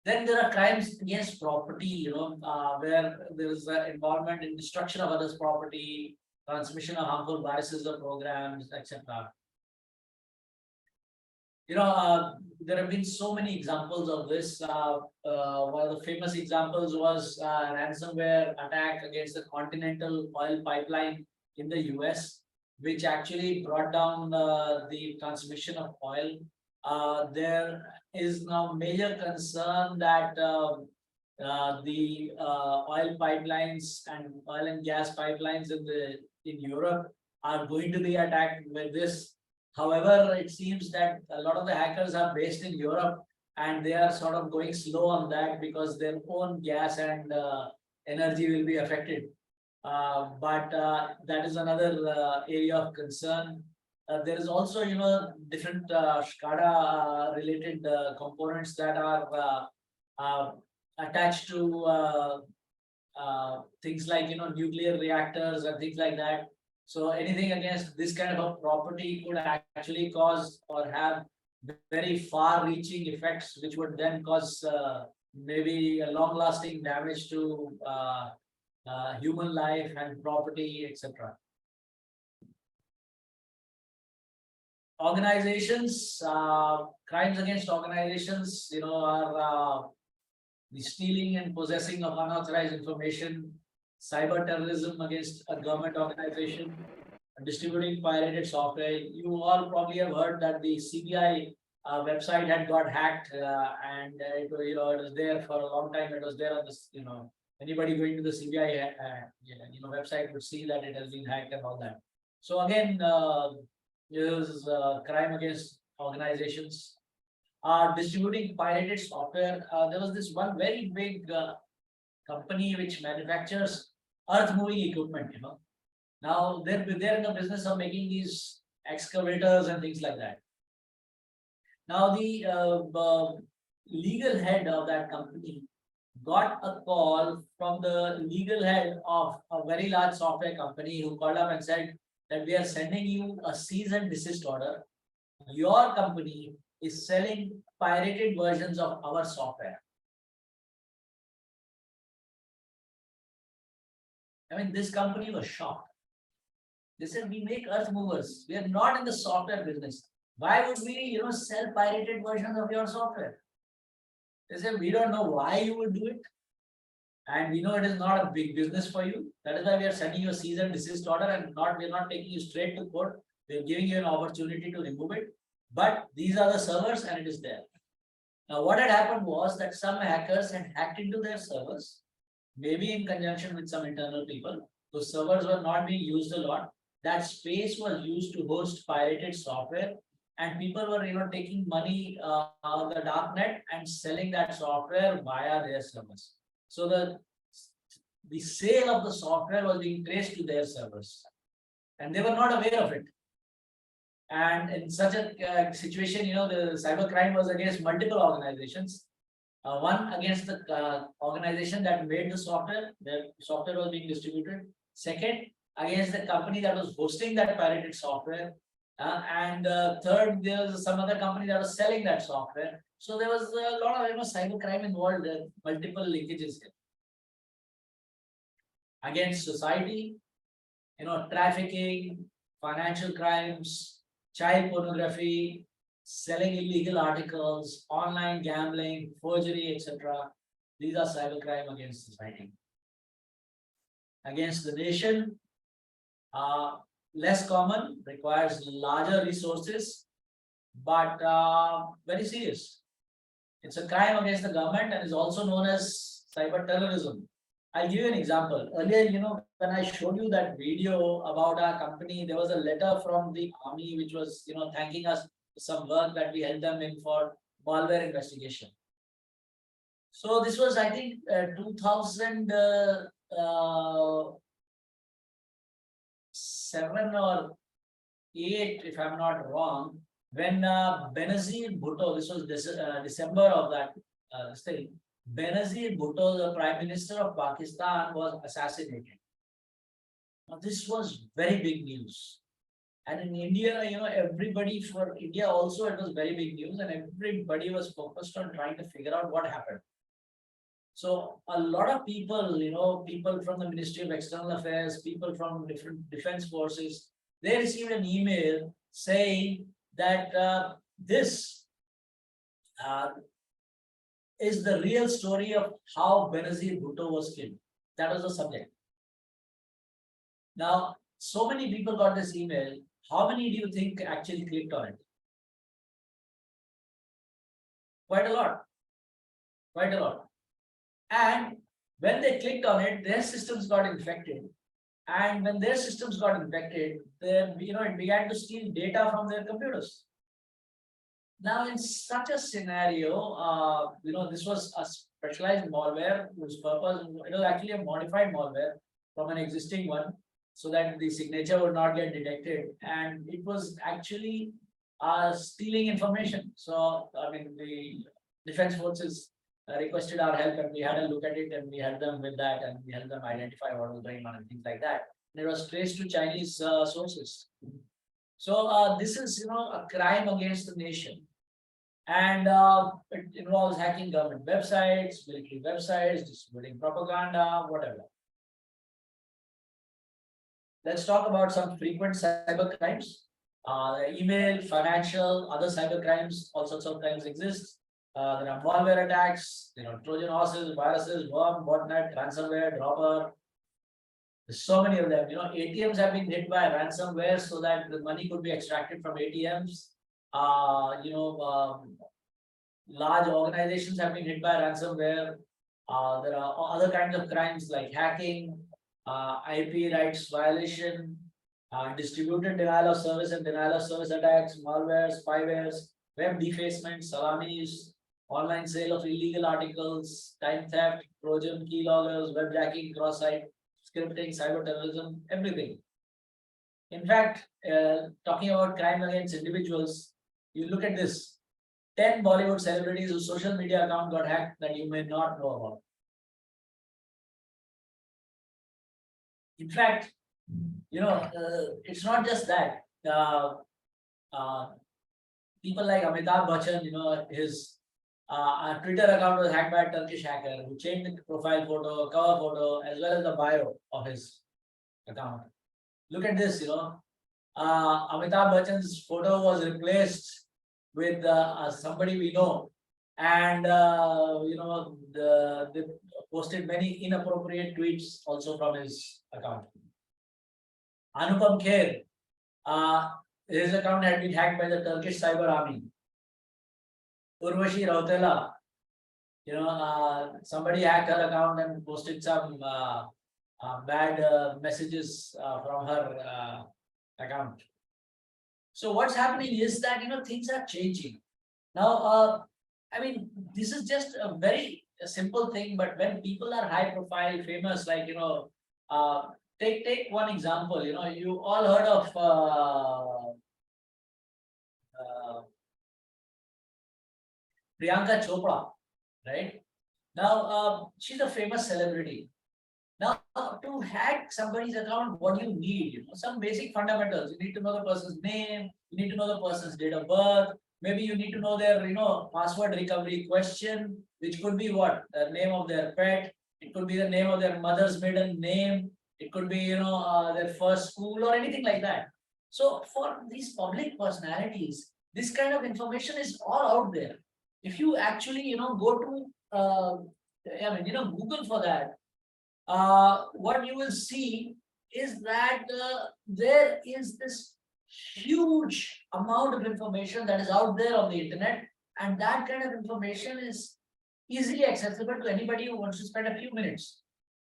Then there are crimes against property, where there is involvement in destruction of others' property, transmission of harmful viruses or programs, etc. There have been so many examples of this. One of the famous examples was a ransomware attack against the Continental oil pipeline in the US, which actually brought down the transmission of oil. There is now major concern that the oil pipelines and oil and gas pipelines in Europe are going to be attacked with this. However, it seems that a lot of the hackers are based in Europe, and they are sort of going slow on that because their own gas and energy will be affected. But that is another area of concern. There is also, different Sharda related components that are attached to things like, nuclear reactors and things like that. So anything against this kind of a property could actually cause or have very far-reaching effects, which would then cause maybe a long-lasting damage to human life and property, etc. Organizations, crimes against organizations, are the stealing and possessing of unauthorized information, cyber terrorism against a government organization, distributing pirated software. You all probably have heard that the CBI website had got hacked, and it was there for a long time. It was there on this, anybody going to the CBI website would see that it has been hacked and all that. So again, this is crime against organizations. Distributing pirated software. There was this one very big company which manufactures earth moving equipment. Now they're in the business of making these excavators and things like that. Now the legal head of that company got a call from the legal head of a very large software company who called up and said that we are sending you a cease and desist order. Your company is selling pirated versions of our software. I mean, this company was shocked. They said, we make earth movers. We are not in the software business. Why would we, sell pirated versions of your software? They said, we don't know why you would do it. And we know it is not a big business for you. That is why we are sending you a cease and desist order, and we're not taking you straight to court. We're giving you an opportunity to remove it. But these are the servers and it is there. Now, what had happened was that some hackers had hacked into their servers, maybe in conjunction with some internal people. Those servers were not being used a lot. That space was used to host pirated software, and people were, taking money on the darknet and selling that software via their servers. So the sale of the software was being traced to their servers, and they were not aware of it. And in such a situation, the cybercrime was against multiple organizations. One against the organization that made the software was being distributed. Second, against the company that was hosting that pirated software. And third, there was some other company that was selling that software. So there was a lot of cybercrime involved, multiple linkages here. Against society, trafficking, financial crimes, child pornography, selling illegal articles, online gambling, forgery, etc. These are cybercrime against society. Against the nation, less common, requires larger resources, but very serious. It's a crime against the government and is also known as cyber terrorism. I'll give you an example. Earlier, when I showed you that video about our company, there was a letter from the army which was, thanking us for some work that we helped them in for malware investigation. So this was, I think, 2007 or 8, if I'm not wrong, when Benazir Bhutto, this was December of that thing, Benazir Bhutto, the Prime Minister of Pakistan, was assassinated. Now, this was very big news. And in India, everybody, for India also, it was very big news, and everybody was focused on trying to figure out what happened. So a lot of people, people from the Ministry of External Affairs, people from different defense forces, they received an email saying that this is the real story of how Benazir Bhutto was killed. That was the subject. Now, so many people got this email. How many do you think actually clicked on it? Quite a lot. Quite a lot. And when they clicked on it, their systems got infected. And when their systems got infected, it began to steal data from their computers. Now, in such a scenario, this was a specialized malware whose purpose, it was actually a modified malware from an existing one, so that the signature would not get detected. And it was actually stealing information. So, I mean, the defense forces requested our help, and we had a look at it, and we helped them with that, and we helped them identify what was going on and things like that. And it was traced to Chinese sources. So this is, a crime against the nation. And it involves hacking government websites, military websites, distributing propaganda, whatever. Let's talk about some frequent cyber crimes. Email, financial, other cyber crimes, all sorts of crimes exist. There are malware attacks, Trojan horses, viruses, worm, botnet, ransomware, dropper. There's so many of them. ATMs have been hit by ransomware so that the money could be extracted from ATMs. Large organizations have been hit by ransomware. There are other kinds of crimes like hacking, IP rights violation, distributed denial of service and denial of service attacks, malware, spywares, web defacement, salamis, online sale of illegal articles, time theft, Trojan, keyloggers, webjacking, cross-site scripting, cyber terrorism, everything. In fact, talking about crime against individuals, you look at this. 10 Bollywood celebrities whose social media account got hacked that you may not know about. In fact, it's not just that. People like Amitabh Bachchan, his Twitter account was hacked by a Turkish hacker who changed the profile photo, cover photo, as well as the bio of his account. Look at this, Amitabh Bachchan's photo was replaced with somebody we know, and they posted many inappropriate tweets also from his account. Anupam Kher, his account had been hacked by the Turkish cyber army. Urvashi Rautela, somebody hacked her account and posted some bad messages from her account. So what's happening is that things are changing now. This is just a very simple thing, but when people are high profile, famous, like take one example. You all heard of Priyanka Chopra, right? Now she's a famous celebrity. Now, to hack somebody's account, what do you need? Some basic fundamentals. You need to know the person's name. You need to know the person's date of birth. Maybe you need to know their, password recovery question, which could be what? The name of their pet. It could be the name of their mother's maiden name. It could be, their first school or anything like that. So for these public personalities, this kind of information is all out there. If you actually, go to, Google for that, what you will see is that there is this huge amount of information that is out there on the internet, and that kind of information is easily accessible to anybody who wants to spend a few minutes.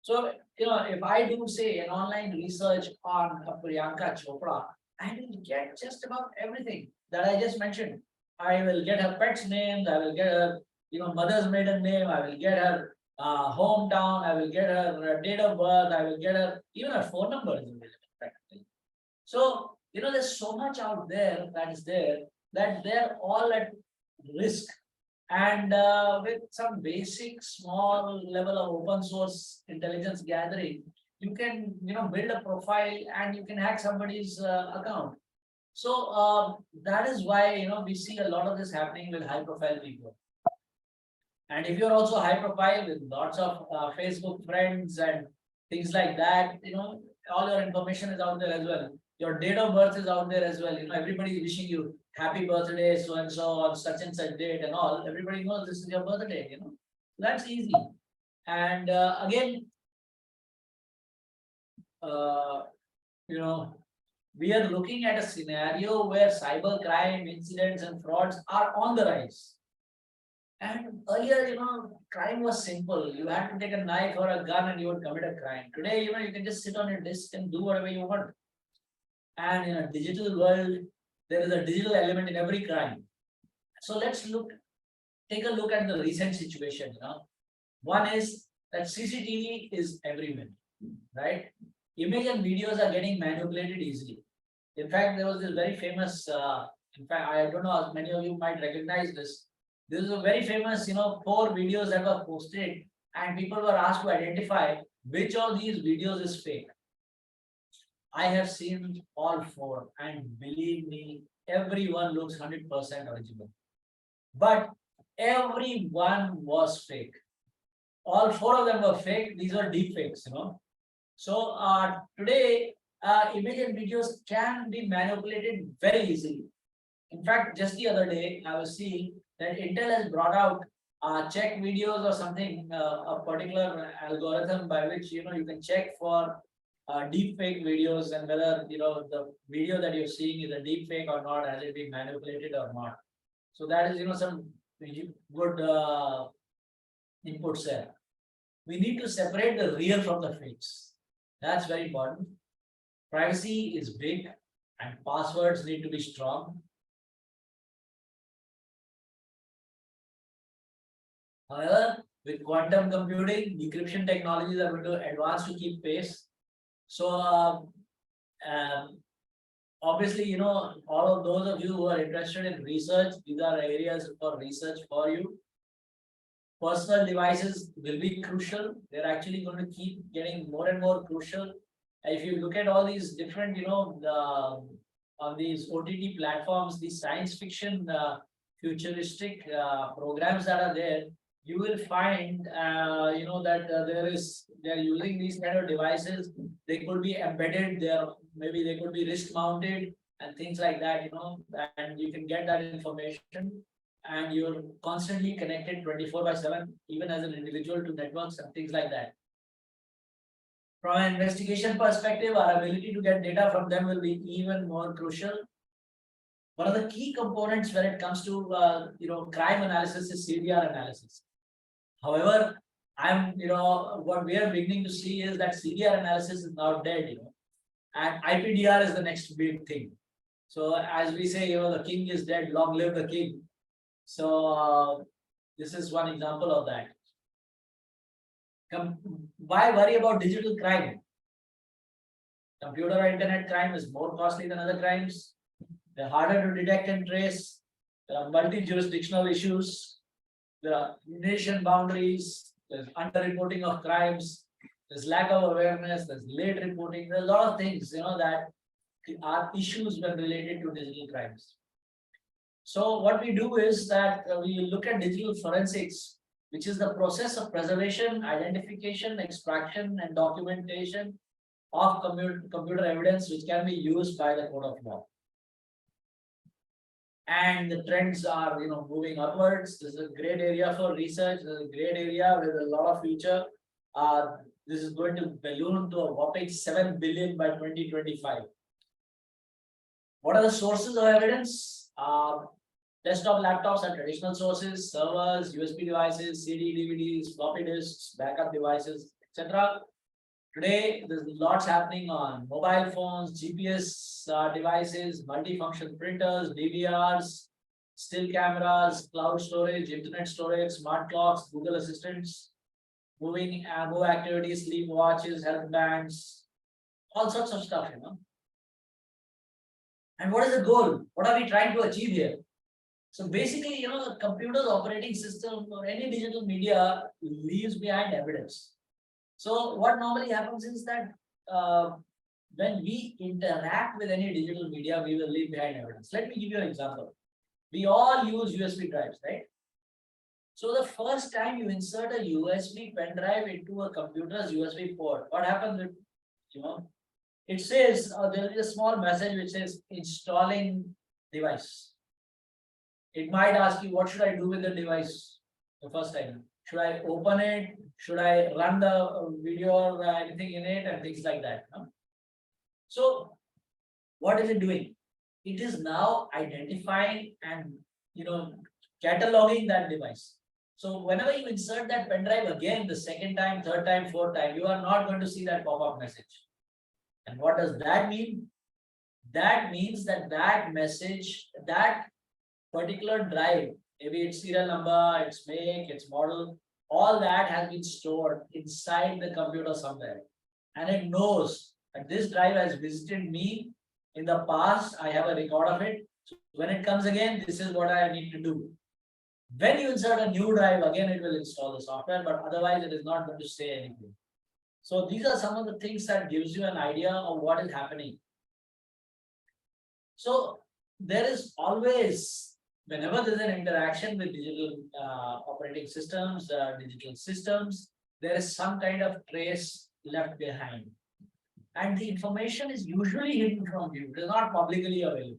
So, if I do say an online research on Priyanka Chopra, I will get just about everything that I just mentioned. I will get her pet's name, I will get her, mother's maiden name, I will get her hometown, I will get her date of birth, I will get her, even her phone number is available practically. So, there's so much out there that is there that they're all at risk. And with some basic small level of open source intelligence gathering, you can, build a profile and you can hack somebody's account. So that is why, we see a lot of this happening with high profile people. And if you're also high profile with lots of Facebook friends and things like that, all your information is out there as well. Your date of birth is out there as well. Everybody is wishing you happy birthday, so and so on such and such date and all. Everybody knows this is your birthday. That's easy. And again, we are looking at a scenario where cyber crime incidents and frauds are on the rise. And earlier, crime was simple. You had to take a knife or a gun and you would commit a crime. Today, you can just sit on your desk and do whatever you want. And in a digital world, there is a digital element in every crime. So let's take a look at the recent situation. One is that CCTV is everywhere, right? Image and videos are getting manipulated easily. In fact, there was this very famous, in fact, I don't know, many of you might recognize this. This is a very famous, 4 videos that were posted and people were asked to identify which of these videos is fake. I have seen all 4 and believe me, everyone looks 100% original. But every one was fake. All 4 of them were fake. These are deep fakes, So today, image and videos can be manipulated very easily. In fact, just the other day, I was seeing that Intel has brought out check videos or something, a particular algorithm by which you can check for deep fake videos and whether the video that you're seeing is a deep fake or not, has it been manipulated or not. So that is some good inputs there. We need to separate the real from the fakes. That's very important. Privacy is big and passwords need to be strong. However, with quantum computing, decryption technologies are going to advance to keep pace. So obviously, all of those of you who are interested in research, these are areas for research for you. Personal devices will be crucial. They're actually going to keep getting more and more crucial. If you look at all these different, on these OTT platforms, these science fiction futuristic programs that are there, you will find, that they're using these kind of devices. They could be embedded there, maybe they could be wrist mounted and things like that, and you can get that information. And you're constantly connected 24/7, even as an individual, to networks and things like that. From an investigation perspective, our ability to get data from them will be even more crucial. One of the key components when it comes to crime analysis is CDR analysis. However, what we are beginning to see is that CDR analysis is now dead, and IPDR is the next big thing. So as we say, the king is dead, long live the king. So this is one example of that. Why worry about digital crime? Computer or internet crime is more costly than other crimes. They're harder to detect and trace. There are multi-jurisdictional issues. There are nation boundaries. There's under-reporting of crimes. There's lack of awareness. There's late reporting. There's a lot of things, that are issues when related to digital crimes. So what we do is that we look at digital forensics, which is the process of preservation, identification, extraction, and documentation of computer evidence, which can be used by the court of law. And the trends are, moving upwards. This is a great area for research. This is a great area with a lot of future. This is going to balloon to a whopping 7 billion by 2025. What are the sources of evidence? Desktop laptops are traditional sources, servers, USB devices, CD, DVDs, floppy disks, backup devices, etc. Today, there's lots happening on mobile phones, GPS devices, multifunction printers, DVRs, still cameras, cloud storage, internet storage, smart clocks, Google Assistants, move activities, sleep watches, health bands, all sorts of stuff, And what is the goal? What are we trying to achieve here? So basically, the computer's operating system or any digital media leaves behind evidence. So what normally happens is that when we interact with any digital media, we will leave behind evidence. Let me give you an example. We all use USB drives, right? So the first time you insert a USB pen drive into a computer's USB port, what happens with, it says there is a small message which says installing device. It might ask you, what should I do with the device the first time? Should I open it? Should I run the video or anything in it and things like that? So what is it doing? It is now identifying and cataloging that device. So whenever you insert that pen drive again, the second time, third time, fourth time, you are not going to see that pop-up message. And what does that mean? That means that that message, that particular drive, maybe its serial number, its make, its model, all that has been stored inside the computer somewhere. And it knows that this drive has visited me in the past. I have a record of it. So when it comes again, this is what I need to do. When you insert a new drive, again, it will install the software, but otherwise it is not going to say anything. So these are some of the things that gives you an idea of what is happening. So there is always, whenever there's an interaction with digital operating systems, digital systems, there is some kind of trace left behind. And the information is usually hidden from you. It is not publicly available.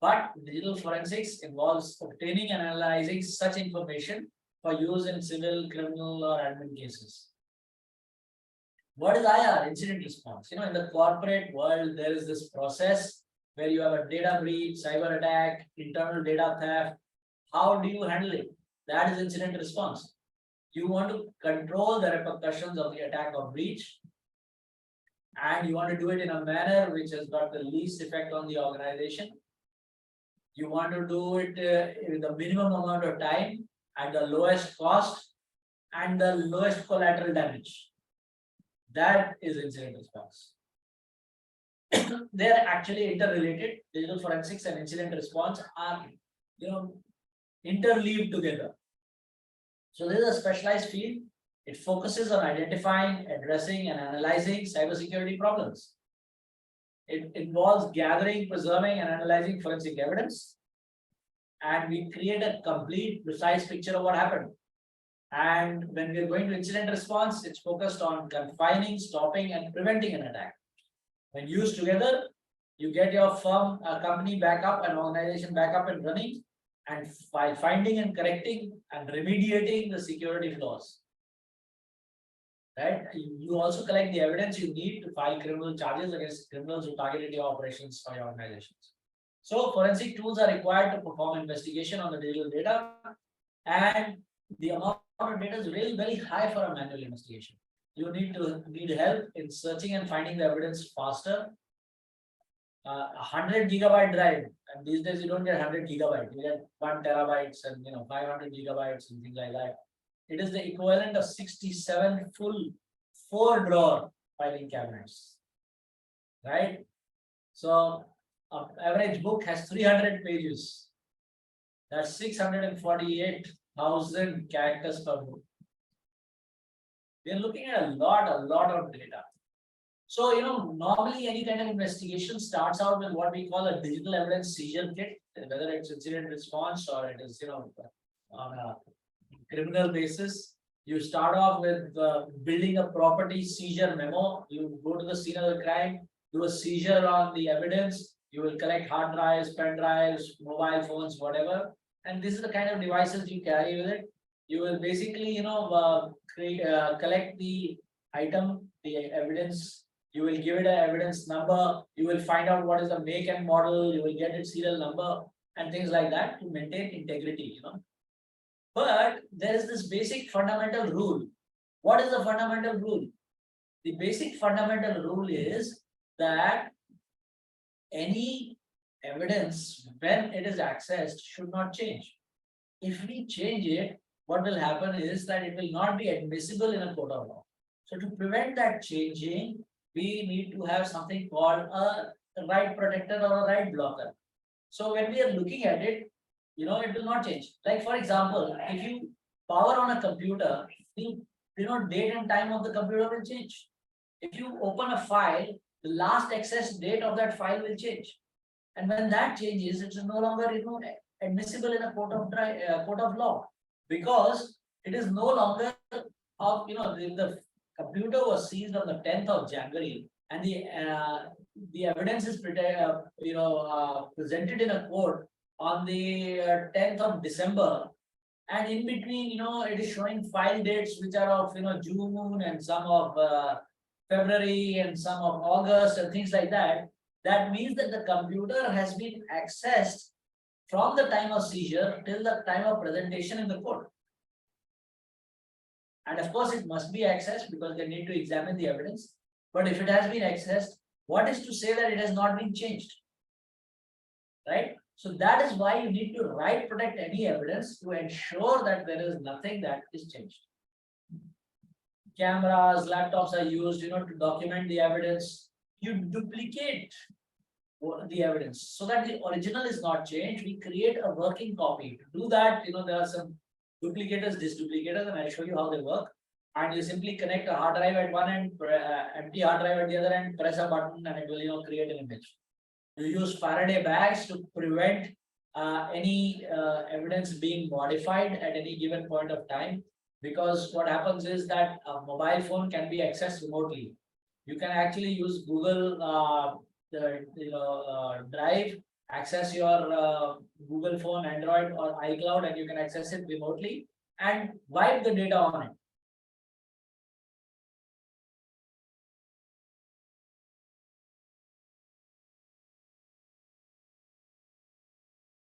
But digital forensics involves obtaining and analyzing such information for use in civil, criminal, or admin cases. What is IR? Incident response. In the corporate world, there is this process where you have a data breach, cyber attack, internal data theft. How do you handle it? That is incident response. You want to control the repercussions of the attack or breach, and you want to do it in a manner which has got the least effect on the organization. You want to do it with the minimum amount of time at the lowest cost and the lowest collateral damage. That is incident response. They are actually interrelated. Digital forensics and incident response are, interleaved together. So this is a specialized field. It focuses on identifying, addressing, and analyzing cybersecurity problems. It involves gathering, preserving, and analyzing forensic evidence. And we create a complete, precise picture of what happened. And when we're going to incident response, it's focused on confining, stopping, and preventing an attack. When used together, you get your firm, a company back up, an organization back up and running, and by finding and correcting and remediating the security flaws. Right? You also collect the evidence you need to file criminal charges against criminals who targeted your operations or your organizations. So forensic tools are required to perform investigation on the digital data, and the amount of data is really very high for a manual investigation. You need help in searching and finding the evidence faster. 100 gigabyte drive, and these days you don't get 100 gigabyte, you get 1 terabytes and 500 gigabytes and things like that. It is the equivalent of 67 full 4-drawer filing cabinets, right? So an average book has 300 pages. That's 648,000 characters per book. We're looking at a lot of data. So, normally any kind of investigation starts out with what we call a digital evidence seizure kit, whether it's incident response or it is, on a criminal basis. You start off with building a property seizure memo. You go to the scene of the crime, do a seizure on the evidence. You will collect hard drives, pen drives, mobile phones, whatever. And this is the kind of devices you carry with it. You will basically, collect the item, the evidence. You will give it an evidence number. You will find out what is the make and model. You will get its serial number and things like that to maintain integrity. But there is this basic fundamental rule. What is the fundamental rule? The basic fundamental rule is that any evidence, when it is accessed, should not change. If we change it, what will happen is that it will not be admissible in a court of law. So to prevent that changing, we need to have something called a right protector or a right blocker. So when we are looking at it, it will not change. Like for example, if you power on a computer, the date and time of the computer will change. If you open a file, the last access date of that file will change. And when that changes, it is no longer admissible in a court of law, because it is no longer of the computer was seized on the 10th of January, and the evidence is presented in a court on the 10th of December, and in between, it is showing file dates which are of June and some of February and some of August and things like that. That means that the computer has been accessed from the time of seizure till the time of presentation in the court. And of course, it must be accessed because they need to examine the evidence. But if it has been accessed, what is to say that it has not been changed? Right? So that is why you need to right protect any evidence to ensure that there is nothing that is changed. Cameras, laptops are used, to document the evidence. You duplicate the evidence so that the original is not changed. We create a working copy. To do that, there are some duplicators, disduplicators, and I'll show you how they work. And you simply connect a hard drive at one end, empty hard drive at the other end, press a button, and it will create an image. You use Faraday bags to prevent any evidence being modified at any given point of time, because what happens is that a mobile phone can be accessed remotely. You can actually use Google Drive, access your Google phone, Android or iCloud, and you can access it remotely and wipe the data on it.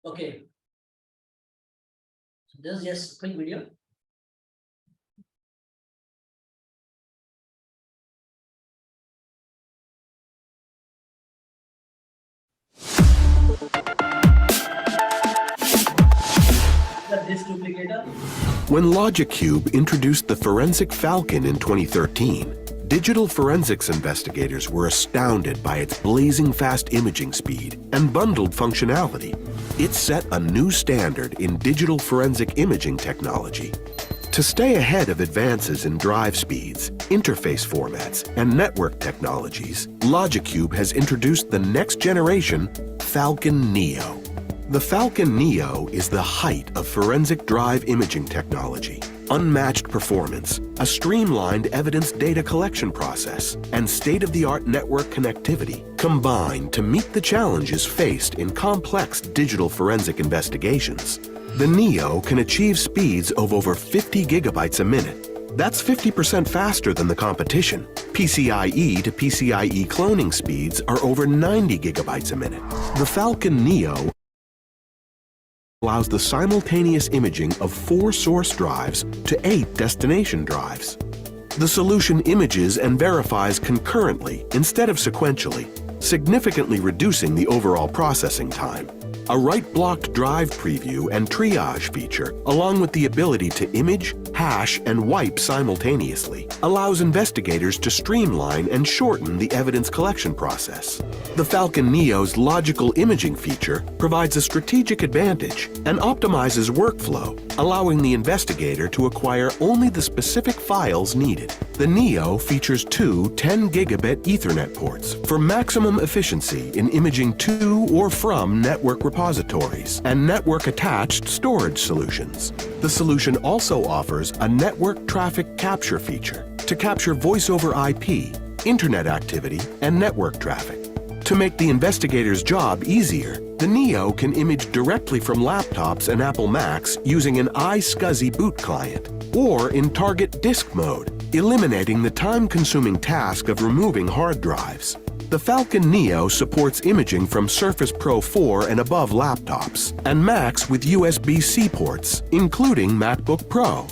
Okay. So this is just a quick video. This duplicator. When LogicCube introduced the forensic Falcon in 2013, digital forensics investigators were astounded by its blazing fast imaging speed and bundled functionality. It set a new standard in digital forensic imaging technology. To stay ahead of advances in drive speeds, interface formats, and network technologies, LogicCube has introduced the next generation Falcon Neo. The Falcon Neo is the height of forensic drive imaging technology. Unmatched performance, a streamlined evidence data collection process, and state-of-the-art network connectivity combine to meet the challenges faced in complex digital forensic investigations. The Neo can achieve speeds of over 50 gigabytes a minute. That's 50% faster than the competition. PCIe to PCIe cloning speeds are over 90 gigabytes a minute. The Falcon Neo allows the simultaneous imaging of 4 source drives to 8 destination drives. The solution images and verifies concurrently instead of sequentially, significantly reducing the overall processing time. A write-blocked drive preview and triage feature, along with the ability to image, hash, and wipe simultaneously, allows investigators to streamline and shorten the evidence collection process. The Falcon Neo's logical imaging feature provides a strategic advantage and optimizes workflow, allowing the investigator to acquire only the specific files needed. The Neo features 2 10-gigabit Ethernet ports for maximum efficiency in imaging to or from network repositories and network-attached storage solutions. The solution also offers a network traffic capture feature to capture voice-over IP, internet activity, and network traffic. To make the investigator's job easier, the Neo can image directly from laptops and Apple Macs using an iSCSI boot client or in target disk mode, eliminating the time-consuming task of removing hard drives. The Falcon Neo supports imaging from Surface Pro 4 and above laptops and Macs with USB-C ports, including MacBook Pro.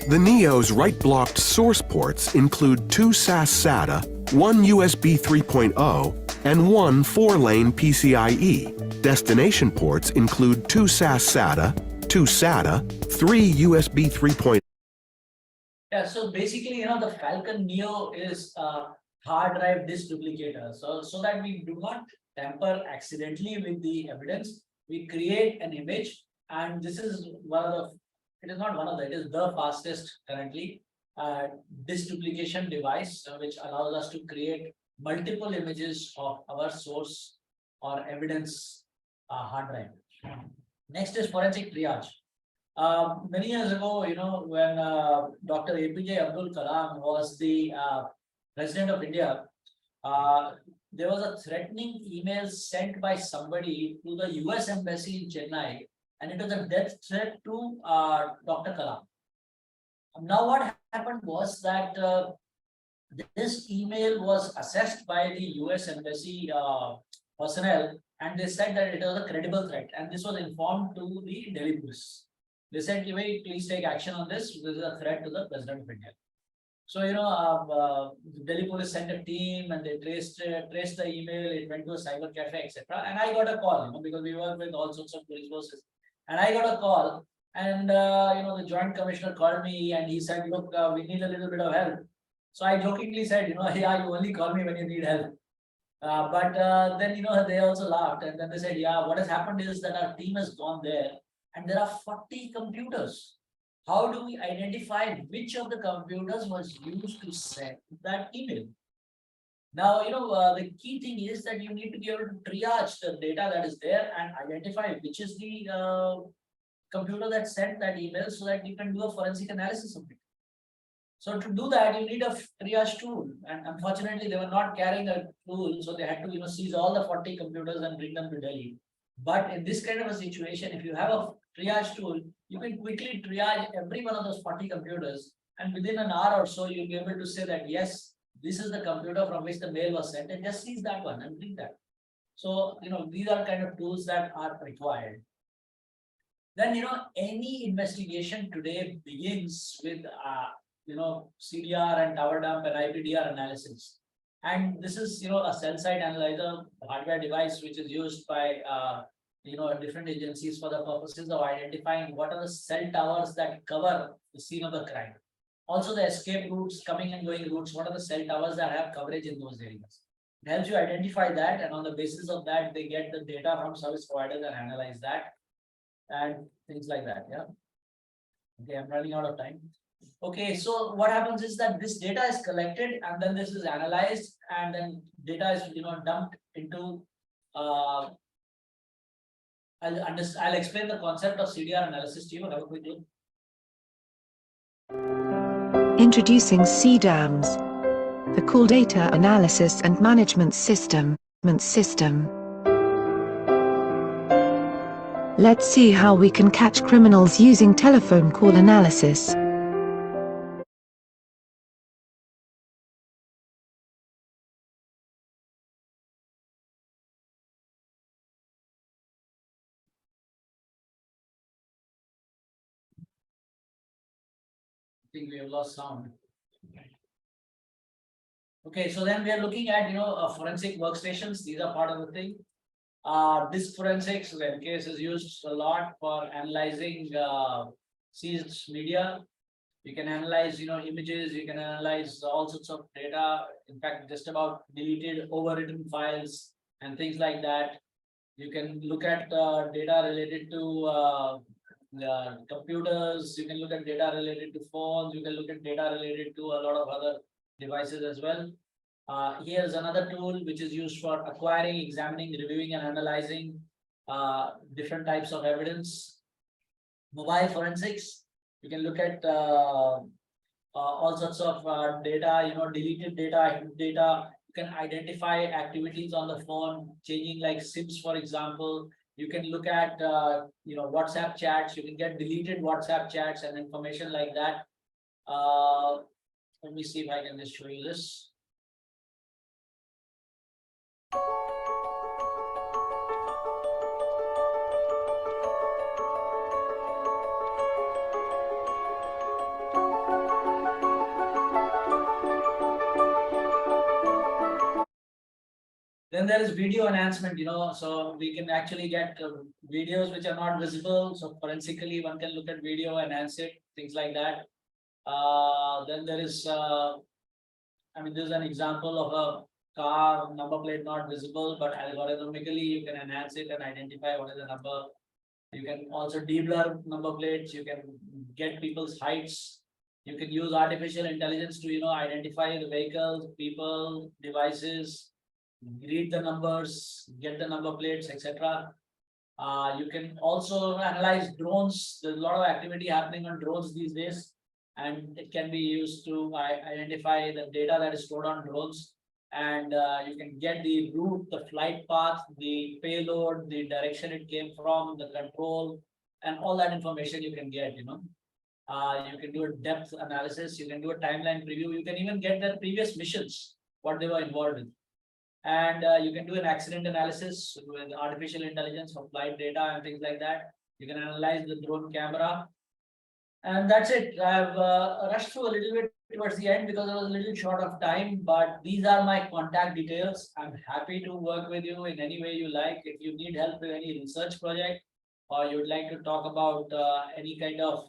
The Neo's write-blocked source ports include 2 SAS SATA, 1 USB 3.0, and 1 4-lane PCIe. Destination ports include 2 SAS SATA, 2 SATA, 3 USB 3.0. Yeah, so basically, the Falcon Neo is a hard drive disk duplicator. So that we do not tamper accidentally with the evidence, we create an image, and this is it is not one of the, it is the fastest currently disk duplication device, which allows us to create multiple images of our source or evidence hard drive. Next is forensic triage. Many years ago, when Dr. APJ Abdul Kalam was the President of India, there was a threatening email sent by somebody to the US Embassy in Chennai, and it was a death threat to Dr. Kalam. Now what happened was that this email was assessed by the US Embassy personnel, and they said that it was a credible threat, and this was informed to the Delhi police. They said, please take action on this. This is a threat to the President of India. So, the Delhi police sent a team and they traced the email. It went to a cyber cafe, etc. And I got a call, because we work with all sorts of police forces. And I got a call, and the Joint Commissioner called me and he said, look, we need a little bit of help. So I jokingly said, yeah, you only call me when you need help. But then, they also laughed, and then they said, yeah, what has happened is that our team has gone there and there are 40 computers. How do we identify which of the computers was used to send that email? Now, the key thing is that you need to be able to triage the data that is there and identify which is the computer that sent that email, so that you can do a forensic analysis of it. So to do that, you need a triage tool, and unfortunately, they were not carrying a tool, so they had to seize all the 40 computers and bring them to Delhi. But in this kind of a situation, if you have a triage tool, you can quickly triage every one of those 40 computers, and within an hour or so, you'll be able to say that, yes, this is the computer from which the mail was sent, and just seize that one and bring that. So, these are kind of tools that are required. then any investigation today begins with CDR and tower dump and IPDR analysis. And this is a cell site analyzer hardware device which is used by different agencies for the purposes of identifying what are the cell towers that cover the scene of the crime. Also the escape routes, coming and going routes, what are the cell towers that have coverage in those areas. It helps you identify that, and on the basis of that, they get the data from service providers and analyze that and things like that. Yeah. Okay, I'm running out of time. Okay, so what happens is that this data is collected and then this is analyzed, and then data is dumped into I'll explain the concept of CDR analysis to you. Have a quick look. Introducing CDAMS, the Call Data Analysis and Management System. Let's see how we can catch criminals using telephone call analysis. I think we have lost sound. Okay, so then we are looking at forensic workstations. These are part of the thing. Disk forensics, in case, is used a lot for analyzing seized media. You can analyze images, you can analyze all sorts of data, in fact just about deleted overwritten files and things like that. You can look at data related to computers, you can look at data related to phones, you can look at data related to a lot of other devices as well. Here's another tool which is used for acquiring, examining, reviewing and analyzing different types of evidence. Mobile forensics, you can look at all sorts of data, deleted data, hidden data. You can identify activities on the phone, changing like SIMs, for example. You can look at WhatsApp chats. You can get deleted WhatsApp chats and information like that. Let me see if I can just show you this. Then there is video enhancement, so we can actually get videos which are not visible. So forensically, one can look at video, enhance it, things like that. Then there is, this is an example of a car number plate not visible, but algorithmically you can enhance it and identify what is the number. You can also deblur number plates. You can get people's heights. You can use artificial intelligence to, identify the vehicles, people, devices, read the numbers, get the number plates, etc. You can also analyze drones. There's a lot of activity happening on drones these days, and it can be used to identify the data that is stored on drones. And you can get the route, the flight path, the payload, the direction it came from, the control, and all that information you can get, You can do a depth analysis. You can do a timeline preview. You can even get their previous missions, what they were involved in. And you can do an accident analysis with artificial intelligence for flight data and things like that. You can analyze the drone camera. And that's it. I've rushed through a little bit towards the end because I was a little short of time, but these are my contact details. I'm happy to work with you in any way you like. If you need help with any research project, or you'd like to talk about any kind of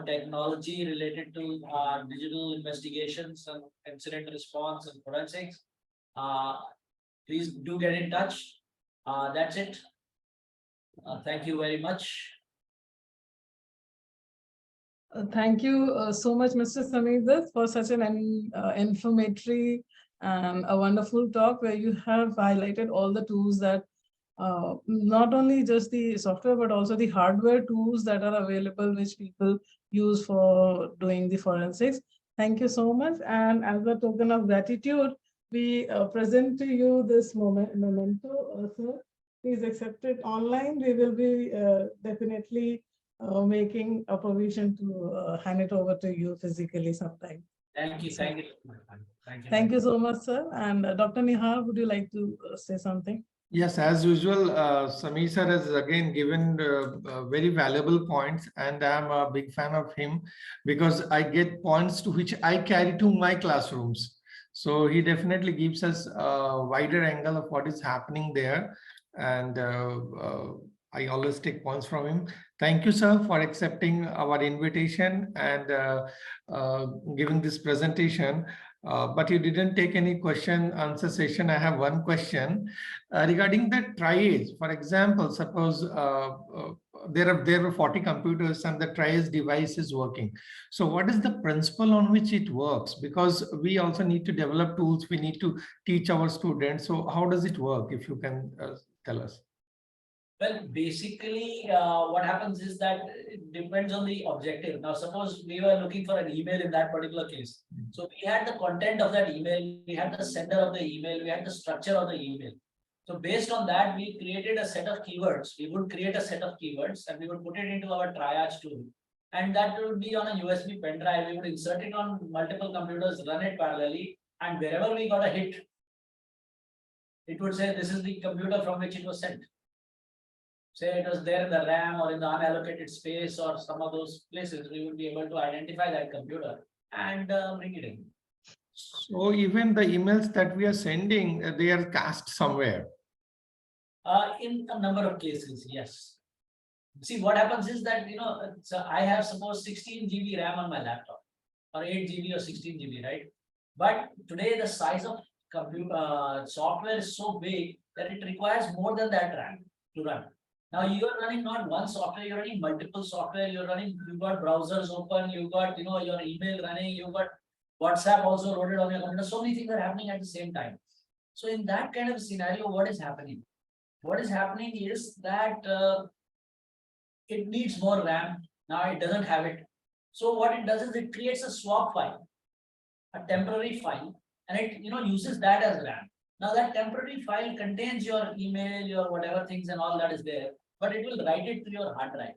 technology related to digital investigations and incident response and forensics, please do get in touch. That's it. Thank you very much. Thank you so much, Mr. Samir, for such an informative and a wonderful talk where you have highlighted all the tools that not only just the software, but also the hardware tools that are available, which people use for doing the forensics. Thank you so much. And as a token of gratitude, we present to you this memento, sir. Please accept it online. We will be definitely making a provision to hand it over to you physically sometime. Thank you. Thank you. Thank you so much, sir. And Dr. Nihar, would you like to say something? Yes, as usual, Samir sir has again given very valuable points, and I'm a big fan of him because I get points to which I carry to my classrooms. So he definitely gives us a wider angle of what is happening there, and I always take points from him. Thank you, sir, for accepting our invitation and giving this presentation. But you didn't take any question answer session. I have one question. Regarding the triage, for example, suppose there are 40 computers and the triage device is working. So what is the principle on which it works? Because we also need to develop tools, we need to teach our students. So how does it work, if you can tell us? Well, basically, what happens is that it depends on the objective. Now, suppose we were looking for an email in that particular case. So we had the content of that email, we had the sender of the email, we had the structure of the email. So based on that, we created a set of keywords. We would create a set of keywords and we would put it into our triage tool. And that would be on a USB pen drive. We would insert it on multiple computers, run it parallelly, and wherever we got a hit, it would say this is the computer from which it was sent. Say it was there in the RAM or in the unallocated space or some of those places, we would be able to identify that computer and bring it in. So even the emails that we are sending, they are cached somewhere. In a number of cases, yes. See, what happens is that, so I have suppose 16 GB RAM on my laptop, or 8 GB or 16 GB, right? But today the size of computer software is so big that it requires more than that RAM to run. Now you are running not one software, you're running multiple software, you've got browsers open, you've got your email running, you've got WhatsApp also loaded on your computer. So many things are happening at the same time. So in that kind of scenario, what is happening? What is happening is that it needs more RAM. Now it doesn't have it. So what it does is it creates a swap file, a temporary file, and it uses that as RAM. Now that temporary file contains your email, your whatever things and all that is there, but it will write it to your hard drive.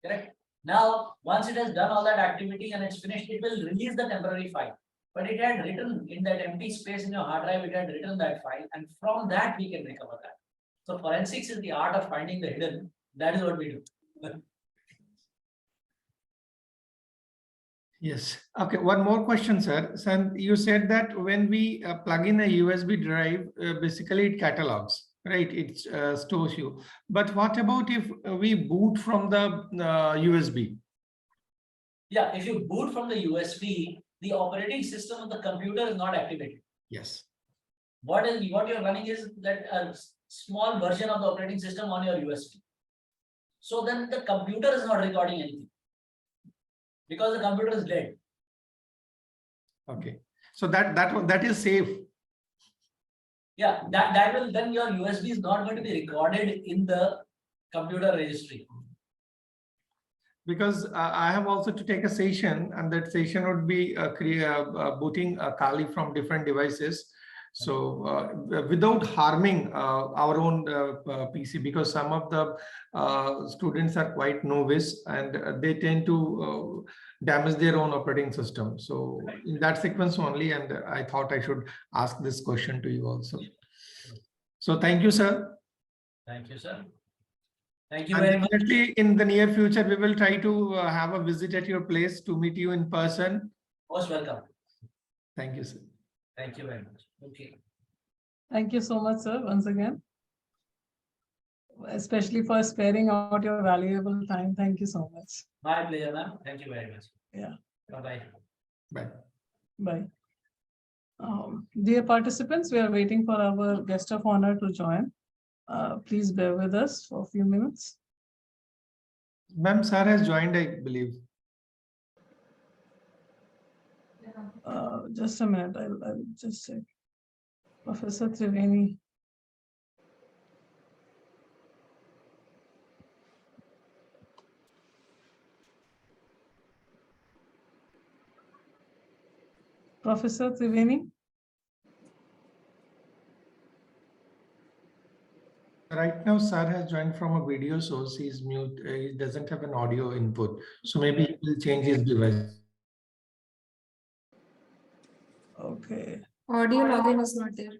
Correct? Now, once it has done all that activity and it's finished, it will release the temporary file. But it had written in that empty space in your hard drive, it had written that file, and from that we can recover that. So forensics is the art of finding the hidden. That is what we do. Yes. Okay. One more question, sir. So you said that when we plug in a USB drive, basically it catalogs, right? It stores you. But what about if we boot from the USB? Yeah, if you boot from the USB, the operating system of the computer is not activated. Yes. What you're running is that a small version of the operating system on your USB. So then the computer is not recording anything, because the computer is dead. Okay. So that is safe. Yeah, that will then your USB is not going to be recorded in the computer registry. Because I have also to take a session, and that session would be booting Kali from different devices. So without harming our own PC, because some of the students are quite novice and they tend to damage their own operating system. So in that sequence only, and I thought I should ask this question to you also. So thank you, sir. Thank you, sir. Thank you very much. Definitely in the near future, we will try to have a visit at your place to meet you in person. Most welcome. Thank you, sir. Thank you very much. Okay. Thank you so much, sir, once again. Especially for sparing out your valuable time. Thank you so much. My pleasure, ma'am. Thank you very much. Yeah. Bye-bye. Bye. Bye. Dear participants, we are waiting for our guest of honor to join. Please bear with us for a few minutes. Ma'am, sir has joined, I believe. Just a minute, I'll just check. Professor Triveni. Professor Triveni. Right now, sir has joined from a video source. He's mute. He doesn't have an audio input. So maybe he will change his device. Okay. Audio login is not there.